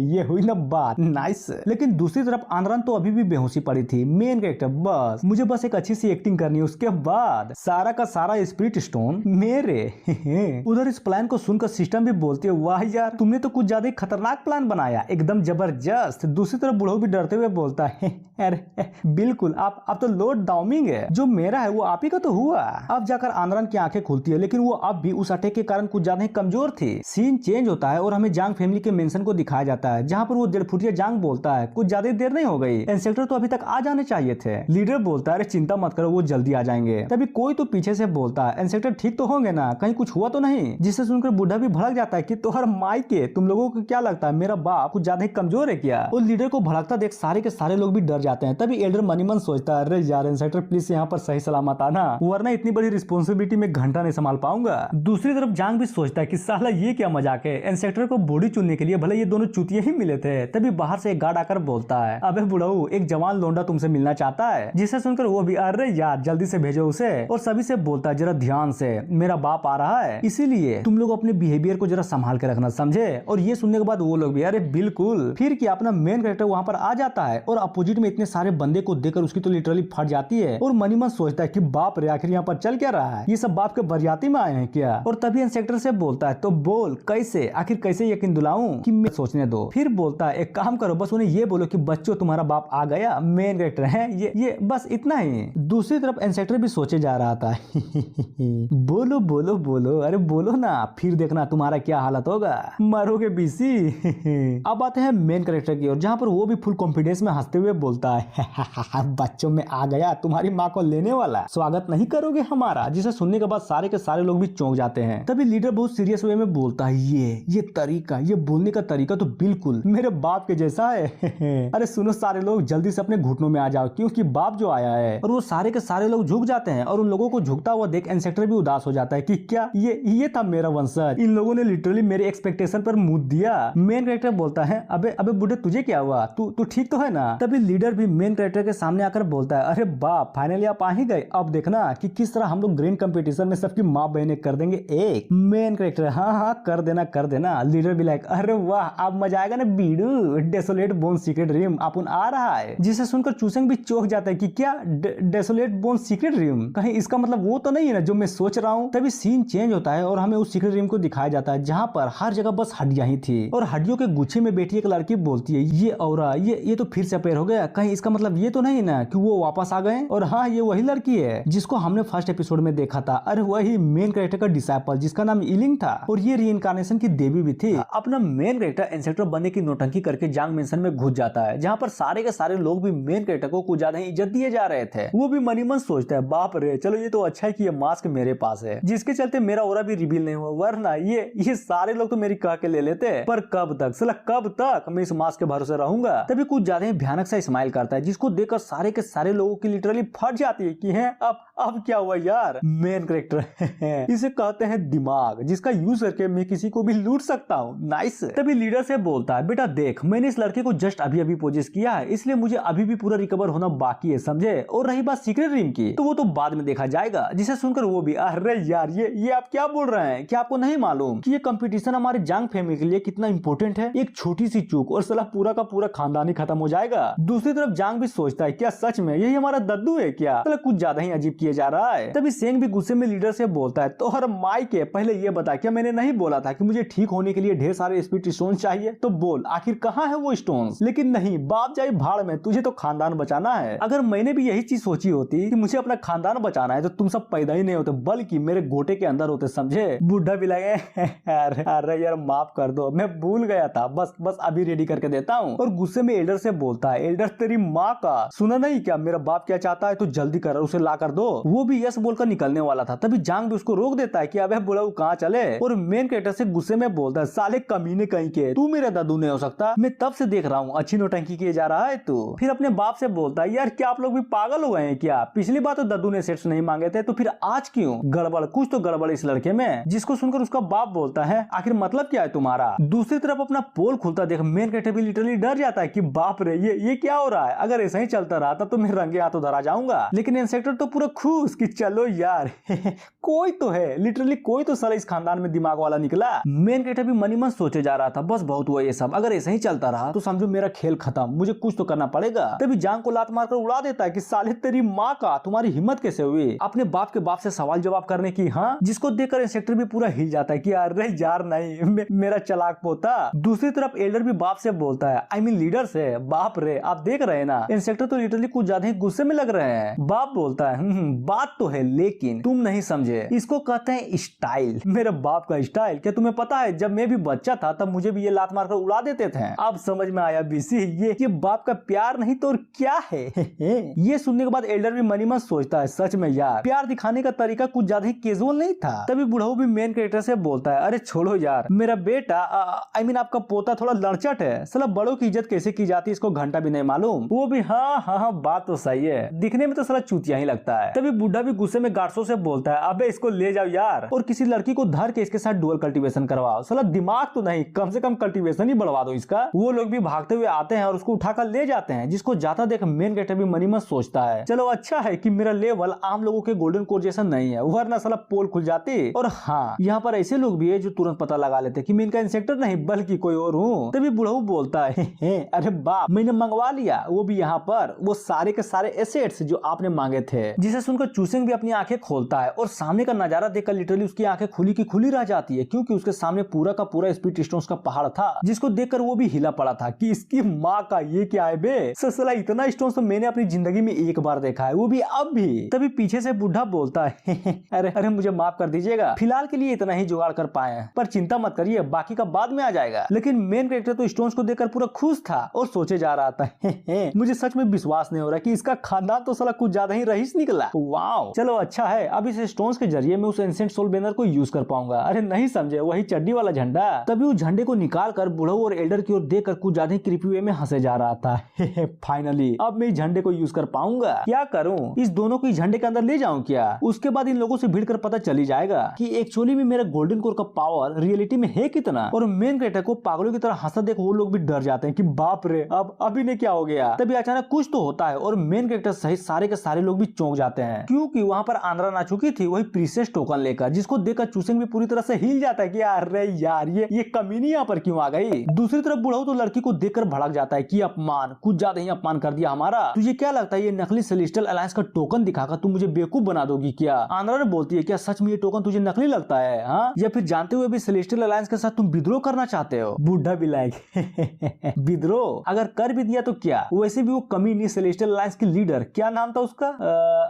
ये हुई ना बात, नाइस। लेकिन दूसरी तरफ आनरन तो अभी भी बेहोशी पड़ी थी। मेन कैरेक्टर, बस मुझे बस एक अच्छी सी एक्टिंग करनी है, उसके बाद सारा का सारा स्पिरिट स्टोन मेरे। उधर इस प्लान को सुनकर सिस्टम भी बोलती है, वाह यार तुमने तो कुछ ज्यादा ही खतरनाक प्लान बनाया, एकदम जबरदस्त। दूसरी तरफ बूढ़ो भी डरते हुए बोलता है, अरे बिल्कुल, आप तो लॉर्ड दाउमिंग है, जो मेरा है वो आप ही का तो हुआ। अब जाकर आनरन की आंखें खुलती है, लेकिन वो अब भी उस अटैक के कारण कुछ ज्यादा ही कमजोर थी। सीन चेंज होता है और हमें जांग फैमिली के मेंशन को दिखाया जाता है, जहाँ पर वो 1.5 फुटिया जांग बोलता है, कुछ ज्यादा देर नहीं हो गई, इंस्पेक्टर तो अभी तक आ जाने चाहिए थे। लीडर बोलता है, अरे चिंता मत करो, वो जल्दी आ जाएंगे। तभी कोई तो पीछे से बोलता है, इंस्पेक्टर ठीक तो होंगे ना, कहीं कुछ हुआ तो नहीं? जिससे सुनकर बूढ़ा भी भड़क जाता है कि तोहर मायके, तुम लोगों को क्या लगता है मेरा बाप कुछ ज्यादा ही कमजोर है क्या? और लीडर को भड़कता देख सारे के सारे लोग भी डर जाते हैं। तभी एल्डर मनीमन सोचता है, अरे यार इंस्पेक्टर प्लीज यहाँ पर सही सलामत आना, वरना इतनी बड़ी रिस्पॉन्सिबिलिटी में घंटा नहीं संभाल पाऊंगा। दूसरी तरफ जांग भी सोचता है कि साला ये क्या मजाक है, इंस्पेक्टर को बॉडी चुनने के लिए भले ये दोनों चुतिये ही मिले थे। तभी बाहर से एक गार्ड आकर बोलता है, अबे बुढ़ऊ, एक जवान लोंडा तुमसे मिलना चाहता है। जिसे सुनकर वो भी, अरे यार जल्दी से भेजो उसे। और सभी से बोलता है, जरा ध्यान से, मेरा बाप आ रहा है, इसीलिए तुम लोग अपने बिहेवियर को जरा संभाल के रखना, समझे? और ये सुनने के बाद वो लोग भी, अरे बिल्कुल। फिर क्या अपना मेन कैरेक्टर वहाँ पर आ जाता है और अपोजिट में इतने सारे बंदे को देखकर उसकी तो लिटरली फट जाती है। और मनीमन सोचता है कि बाप रे, आखिर यहाँ पर चल क्या रहा है, ये सब बाप के बरियाती में आए हैं क्या? और तभी इंस्पेक्टर से बोलता है तो बोल कैसे, आखिर कैसे यकीन दिलाऊं कि मैं सोचने दो। फिर बोलता है एक काम करो, बस उन्हें ये बोलो कि बच्चों तुम्हारा बाप आ गया, मेन कैरेक्टर है ये बस इतना ही। दूसरी तरफ इंस्पेक्टर भी सोचे जा रहा था बोलो बोलो बोलो, अरे बोलो ना, फिर देखना तुम्हारा क्या हालत होगा, मरोगे बीसी। अब आते हैं मेन कैरेक्टर की ओर, जहाँ पर वो भी फुल कॉन्फिडेंस में हंसते हुए बोलता है बच्चों में आ गया, तुम्हारी माँ को लेने वाला, स्वागत नहीं करोगे हमारा। जिसे सुनने के बाद सारे के सारे लोग भी चौंक जाते हैं। तभी लीडर बहुत सीरियस वे में बोलता है ये तरीका, ये बोलने का तरीका तो बिल्कुल मेरे बाप के जैसा है। अरे सुनो सारे लोग, जल्दी से अपने घुटनों में आ जाओ, क्योंकि बाप जो आया है। और वो सारे के सारे लोग झुक जाते हैं और उन लोगों को झुकता हुआ देख इंस्पेक्टर भी उदास हो जाता है कि क्या ये था मेरा वंशज, इन लोगों ने लिटरली मेरे एक्सपेक्टेशन पर मुंह दिया। मेन कैरेक्टर बोलता है अबे अबे बूढ़े तुझे क्या हुआ, तू ठीक तो है ना? तभी लीडर भी मेन कैरेक्टर के सामने आकर बोलता है अरे बाप फाइनली आप आ ही गए, अब देखना कि किस तरह हम लोग ग्रैंड कंपटीशन में सबकी माँ बहने कर देंगे एक। मेन कैरेक्टर हाँ कर देना। लीडर भी लाइक अरे वाह अब मजा आएगा ना बीडू, डेसोलेट बोन सीक्रेट ड्रीम अपन आ रहा है। जिसे सुनकर चूसंग भी चौंक जाता है कि क्या डेसोलेट बोन सीक्रेट ड्रीम, कहीं इसका मतलब वो तो नहीं है ना जो मैं सोच रहा हूँ। तभी सीन चेंज होता है और हमें उस सीक्रेट ड्रीम को दिखाया जाता है जहाँ पर हर जगह बस हड्डियां ही थी और हड्डियों के गुच्छे में बैठी एक लड़की बोलती है ये औरा ये तो फिर से अपेयर हो गया, कहीं इसका मतलब ये तो नहीं ना कि वो वापस आ गए। और हाँ ये वही लड़की है जिसको हमने फर्स्ट एपिसोड में देखा था, अरे वही मेन कैरेक्टर का डिसाइपल जिसका नाम इलिंग था और ये रीइंकार्नेशन की देवी भी थी। अपना मेन कैरेक्टर इंस्पेक्टर बनने की नौटंकी करके जांग मेंशन में घुस जाता है, जहाँ पर सारे के सारे लोग भी मेन कैरेक्टर को कुछ ज्यादा ही इज्जत दिए जा रहे थे। वो भी मनी मन सोचता है बाप रे चलो ये तो अच्छा है कि ये मास्क मेरे पास है, जिसके चलते मेरा ओरा भी रिवील नहीं हुआ, वरना ये सारे लोग तो मेरी कह के ले लेते। पर कब तक साला कब तक मैं इस मास्क के भरोसे रहूंगा। तभी कुछ ज्यादा ही भयानक सा स्माइल करता है जिसको देखकर सारे के सारे लोगों की लिटरली फट जाती है कि है अब क्या हुआ यार। मेन कैरेक्टर इसे कहते हैं दिमाग, जिसका यूज करके मैं किसी को भी लूट सकता हूँ। नाइस। तभी लीडर से बोलता है बेटा देख मैंने इस लड़के को जस्ट अभी पोजेस किया है, इसलिए मुझे अभी भी पूरा रिकवर होना बाकी है समझे। और रही बात सीक्रेट ड्रीम की तो वो तो बाद में देखा जाएगा। जिसे सुनकर वो भी अरे यार ये आप क्या बोल रहे हैं, क्या आपको नहीं मालूम कि ये कंपटीशन हमारे जांग फैमिली के लिए कितना इंपॉर्टेंट है। एक छोटी सी चूक और साला पूरा का पूरा खानदान ही खत्म हो जाएगा। दूसरी तरफ जांग भी सोचता है क्या सच में यही हमारा दद्दू है क्या, साला कुछ ज्यादा ही अजीब किया जा रहा है। तभी सेंग भी गुस्से में लीडर से बोलता है तो हर माई के पहले ये बता क्या मैंने नहीं बोला था कि मुझे ठीक होने के लिए ढेर सारे स्पिरिट स्टोन चाहिए, तो बोल आखिर कहाँ है वो स्टोन्स। लेकिन नहीं बाप जाए भाड़ में, तुझे तो खानदान बचाना है। अगर मैंने भी यही चीज सोची होती कि मुझे अपना खानदान बचाना है तो तुम सब पैदा ही नहीं होते बल्कि मेरे गोटे के अंदर होते समझे। बूढ़ा भी लगे अरे यार माफ कर दो मैं भूल गया था, बस अभी रेडी करके देता हूँ। और गुस्से में एल्डर से बोलता है एल्डर तेरी माँ का सुना नहीं क्या, मेरा बाप क्या चाहता है तो जल्दी कर उसे ला कर दो। वो भी यस बोलकर निकलने वाला था, तभी जांग भी उसको रोक देता है कि अबे बुलाऊ कहाँ चले। और मेन कैरेक्टर से गुस्से में बोलता है साले कमीने कहीं के, तू मेरा दादू नहीं हो सकता, मैं तब से देख रहा हूँ अच्छी नौटंकी किए जा रहा है तू। फिर अपने बाप से बोलता है यार क्या आप लोग भी पागल हो गए हैं क्या, पिछली बार तो दादू ने सेट्स नहीं मांगे थे तो फिर आज क्यों, गड़बड़ कुछ तो गड़बड़ इस लड़के में। जिसको सुनकर उसका बाप बोलता है आखिर मतलब क्या है तुम्हारा। दूसरी तरफ अपना पोल खुलता देख मेन कैरेक्टर भी लिटरली डर जाता है कि बाप रे ये क्या हो रहा है, अगर ऐसा ही चलता रहा तब तो मैं रंगे हाथों धरा जाऊंगा। लेकिन इंस्पेक्टर तो पूरा खुश कि चलो यार कोई तो है, लिटरली कोई तो साला इस खानदान में दिमाग वाला निकला। मेन कैरेक्टर भी मनी मन सोचे जा रहा था बस बहुत हुआ ये सब, अगर ऐसा ही चलता रहा तो समझो मेरा खेल खत्म, मुझे कुछ तो करना पड़ेगा। तभी जांग को लात मारकर उड़ा देता है कि साले तेरी माँ का तुम्हारी हिम्मत कैसे हुई अपने बाप के बाप से सवाल जवाब करने की। हाँ जिसको देखकर इंस्पेक्टर भी पूरा हिल जाता है कि अरे यार नहीं मेरा चालाक पोता। दूसरी तरफ एल्डर भी बाप से बोलता है आई मीन लीडर से, बाप रे आप देख रहे हैं ना इंस्पेक्टर तो लिटरली कुछ ज्यादा ही गुस्से में लग रहे हैं। बाप बोलता है बात तो है लेकिन तुम नहीं समझे, इसको कहते हैं स्टाइल, मेरे बाप का स्टाइल। क्या तुम्हें पता है जब मैं भी बच्चा था तब मुझे भी ये लात मारकर उड़ा देते थे। अब समझ में आया बीसी ये बाप का प्यार नहीं तो क्या है। ये सुनने के बाद एल्डर भी मनी मन सोचता है सच में यार प्यार दिखाने का तरीका कुछ ज्यादा ही कैजुअल नहीं था। तभी बुढ़ऊ भी मेन कैरेक्टर से बोलता है अरे छोड़ो यार मेरा बेटा आई मीन आपका पोता थोड़ा लड़चट है, साला बड़ों की इज्जत कैसे की जाती है इसको घंटा भी नहीं मालूम। वो भी हाँ बात तो सही है, दिखने में तो साला चूतिया ही लगता है। तभी बुढ़ा भी गुस्से में गार्डसों से बोलता है अबे इसको ले जाओ यार और किसी लड़की को धर के इसके साथ डुअल कल्टीवेशन करवाओ, साला दिमाग तो नहीं कम से कम कल्टीवेशन ही बढ़वा दो इसका। वो लोग भी भागते हुए आते हैं और उसको उठाकर ले जाते हैं, जिसको जाता देख मेन कैरेक्टर भी मनी मन सोचता है चलो अच्छा है कि मेरा लेवल आम लोगों के गोल्डन कोर जैसा नहीं है, वरना साला पोल खुल जाती। और हाँ यहाँ पर ऐसे लोग भी है जो तुरंत पता लगा लेते कि मैं इनका इंस्पेक्टर नहीं बल्कि कोई और हूँ। तभी बुढ़ऊ बोलता है अरे बाप मैंने मंगवा लिया, वो भी यहाँ पर वो सारे के सारे एसेट्स जो आपने मांगे थे। जिसे सुनकर चूसिंग भी अपनी आंखें खोलता है और सामने का नजारा देखकर लिटरली उसकी आंखें खुली की खुली रह जाती है, क्योंकि उसके सामने पूरा का पूरा स्पीड स्टोन्स का पहाड़ था, जिसको देखकर वो भी हिला पड़ा था कि इसकी माँ का ये क्या है बे। ससला इतना स्टोन्स तो मैंने अपनी जिंदगी में एक बार देखा है, वो भी अब भी। तभी पीछे से बुढ़ा बोलता है अरे अरे मुझे माफ कर दीजिएगा, फिलहाल के लिए इतना ही जुगाड़ कर पाए हैं, पर चिंता मत करिए, बाकी का बाद में आ जाएगा। लेकिन मेन कैरेक्टर तो स्टोन्स को देखकर पूरा खुश था और सोचे जा रहा था मुझे सच में विश्वास नहीं हो रहा कि इसका खानदान तो साला कुछ ज्यादा ही रईस निकला। वाओ, चलो अच्छा है, अब इस स्टोन्स के जरिए मैं उस एंशिएंट सोल बैनर को यूज कर पाऊंगा। अरे नहीं समझे, वही चड्डी वाला झंडा। तभी उस झंडे को निकाल कर बुढ़ऊ और एल्डर की ओर देखकर कुछ ज्यादा ही क्रीपी वे में हंसे जा रहा था। फाइनली अब मैं इस झंडे को यूज कर पाऊंगा। क्या करूं, इस दोनों को इस झंडे के अंदर ले जाऊं क्या? उसके बाद इन लोगों से भिड़ कर पता चली जाएगा कि एक्चुअली में मेरा गोल्डन कोर का पावर रियलिटी में है कितना। और मेन कैरेक्टर को पागलों की तरह हंसता देख वो लोग भी डर जाते हैं कि बाप रे अब अभी ने क्या हो गया। तभी अचानक कुछ तो होता है और मेन कैरेक्टर सहित सारे के सारे लोग भी चौंक जाते हैं, क्योंकि वहां पर आंद्रा ना चुकी थी वही प्रीसेस टोकन लेकर, जिसको देखकर चूसेंग भी पूरी तरह से हिल जाता है कि अरे यार ये कमीनी यहाँ पर क्यों आ गई। दूसरी तरफ बुढ़ऊ तो लड़की को देखकर भड़क जाता है कि अपमान, कुछ ज्यादा ही अपमान कर दिया हमारा। तुझे क्या लगता है ये नकली सेलेस्टियल अलायंस का टोकन दिखाकर तुम मुझे बेवकूफ बना दोगी क्या? आंद्रा ने बोलती है क्या सच में ये टोकन तुझे नकली लगता है हाँ? या फिर जानते हुए भी सेलेस्टियल अलायंस के साथ तुम विद्रोह करना चाहते हो? बुढ़ा भी लाइक विद्रोह अगर कर भी दिया तो क्या, वैसे भी वो कमीनी सेलेस्टियल अलायंस की लीडर, क्या नाम था उसका?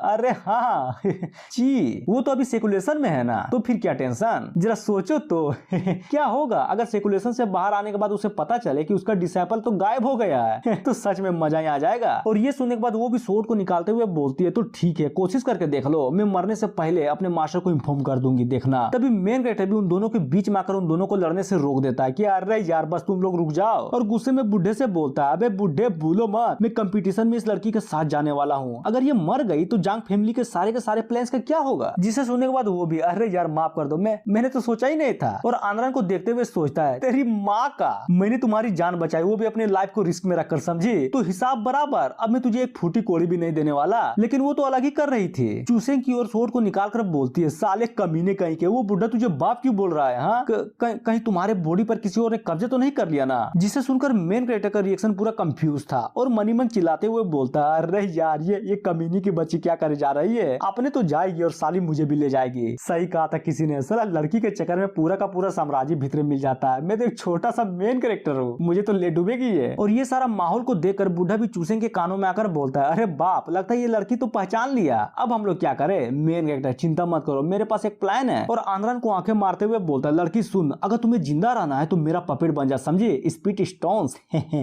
अरे हाँ ची, वो तो अभी सेकुलेशन में है ना, तो फिर क्या टेंशन। जरा सोचो तो क्या होगा अगर सेकुलेशन से बाहर आने के बाद उसे पता चले कि उसका डिसेबल तो गायब हो गया है तो सच में मजा ही आ जाएगा। और ये सुनने के बाद वो भी सोर्ड को निकालते हुए बोलती है तो ठीक है, कोशिश करके देख लो, मैं मरने से पहले अपने मास्टर को इन्फॉर्म कर दूंगी, देखना। तभी मेन कैरेक्टर भी उन दोनों के बीच में आकर उन दोनों को लड़ने से रोक देता है कि अरे यार बस तुम लोग रुक जाओ, और गुस्से में बुढ़े से बोलता है अबे बुढ़े भूलो मत, मैं कंपटीशन में इस लड़की के साथ जाने वाला हूँ, अगर ये मर गई तो जांग फैमिली के सारे प्लान्स का क्या होगा। जिसे सुनने के बाद वो भी अरे यार माफ कर दो, मैंने तो सोचा ही नहीं था। और आंद्रा को देखते हुए सोचता है तेरी माँ का, मैंने तुम्हारी जान बचाई, वो भी अपने लाइफ को रिस्क में रखकर, समझी? तो हिसाब बराबर, अब मैं तुझे एक फूटी कोड़ी भी नहीं देने वाला। लेकिन वो तो अलग ही कर रही थी। चूसेंग की ओर सोर्ड को निकाल कर बोलती है साले कमीने कहीं के, वो बुढ़ा तुझे बाप क्यों बोल रहा है हाँ? कहीं तुम्हारे बॉडी पर किसी और ने कब्जे तो नहीं कर लिया ना? जिसे सुनकर मेन कैरेक्टर का रिएक्शन पूरा कंफ्यूज था और मनी मन चिल्लाते हुए बोलता अरे यार ये कमीनी की बच्ची क्या करे जा रही है, अपने तो जाएगी और साली मुझे भी ले जाएगी। सही कहा था किसी ने, साला लड़की के चक्कर में पूरा का पूरा साम्राज्य भीतर मिल जाता है, मैं तो एक छोटा सा मेन कैरेक्टर हूँ, मुझे तो ले डूबेगी ये। और ये सारा माहौल को देखकर बुढ़ा भी चूसेंग के कानों में आकर बोलता है अरे बाप, लगता है ये लड़की तो पहचान लिया, अब हम लोग क्या करें? मेन कैरेक्टर चिंता मत करो, मेरे पास एक प्लान है। और आंद्रन को आंखें मारते हुए बोलता है लड़की सुन, अगर तुम्हें जिंदा रहना है तो मेरा पपेट बन जा, समझे? स्पीड स्टोन्स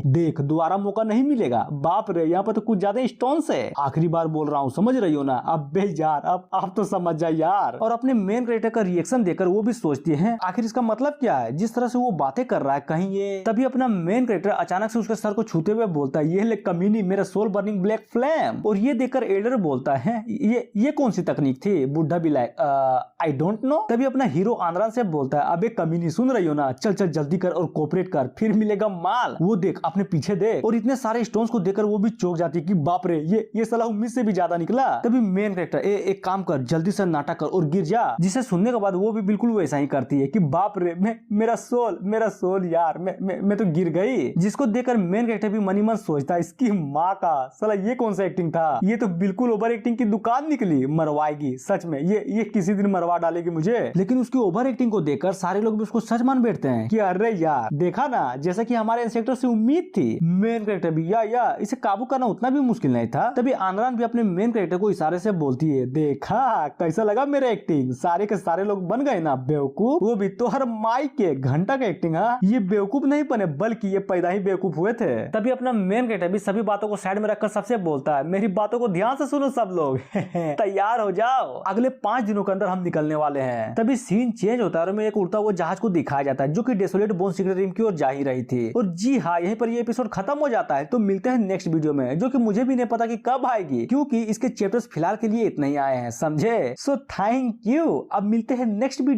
देख दोबारा मौका नहीं मिलेगा। बाप रे यहाँ पर तो कुछ ज्यादा स्टोन्स है, आखिरी बार बोल रहा हूँ, समझ रही हो ना? अब बे यार अब आप तो समझ जाए यार। और अपने मेन कैरेक्टर का रिएक्शन देखकर वो भी सोचती है आखिर इसका मतलब क्या है, जिस तरह से वो बातें कर रहा है कहीं ये। तभी अपना मेन कैरेक्टर अचानक से उसके सर को छूते हुए बोलता है ये ले कमीनी, मेरा सोल बर्निंग ब्लैक फ्लेम। और ये देखकर एल्डर बोलता है ये कौन सी तकनीक थी? बुढ़ा भी लाइक आई डोंट नो। तभी अपना हीरो आंद्रा से बोलता है अबे कमीनी सुन रही हो ना, चल चल जल्दी कर और कोऑपरेट कर, फिर मिलेगा माल। वो देख अपने पीछे देख। और इतने सारे स्टोन्स को देखकर वो भी चौंक जाती है कि बाप रे ये साला उम्मीद से भी ज्यादा निकला। तभी मेन कैरेक्टर एक काम कर, जल्दी से नाटक कर और गिर जा। जिसे सुनने के बाद वो भी बिल्कुल वैसा ही करती है कि बाप रे मेरा सोल यार मैं तो गिर गई। जिसको देखकर मेन कैरेक्टर भी मनी मन सोचता है इसकी माँ का, साला ये कौन सा एक्टिंग था, ये तो बिल्कुल ओवर एक्टिंग की दुकान निकली, मरवाएगी सच में, ये किसी दिन मरवा डालेगी मुझे। लेकिन उसकी ओवर एक्टिंग को देखकर सारे लोग भी उसको सच मान बैठते हैं कि अरे यार देखा ना, जैसा कि हमारे इंस्पेक्टर से उम्मीद थी। मेन कैरेक्टर भी या इसे काबू करना उतना भी मुश्किल नहीं था। तभी आंद्रान भी अपने मेन कैरेक्टर को इशारे से बोलती है देखा कैसा लगा मेरा एक्टिंग, सारे के सारे लोग बन गए ना बेवकूफ, वो भी तो हर माई के घंटा का एक्टिंग। हाँ ये बेवकूफ नहीं बने बल्कि ये पैदा ही बेवकूफ हुए थे। तभी अपना मेन कैरेक्टर भी सभी बातों को साइड में रखकर सबसे बोलता है मेरी बातों को ध्यान से सुनो सब लोग तैयार हो जाओ, अगले 5 दिनों के अंदर हम निकलने वाले हैं। तभी सीन चेंज होता है और में एक उड़ता हुआ जहाज को दिखाया जाता है जो कि डेसोलेट बोन सीक्रेट टीम की ओर जा ही रही थी। और जी हाँ यहीं पर ये एपिसोड खत्म हो जाता है। तो मिलते हैं नेक्स्ट वीडियो में, जो कि मुझे भी नहीं पता कि कब आएगी, क्योंकि इसके चैप्टर्स फिलहाल के लिए इतने ही आए हैं, समझे? So thank you. अब मिलते हैं नेक्स्ट वीडियो।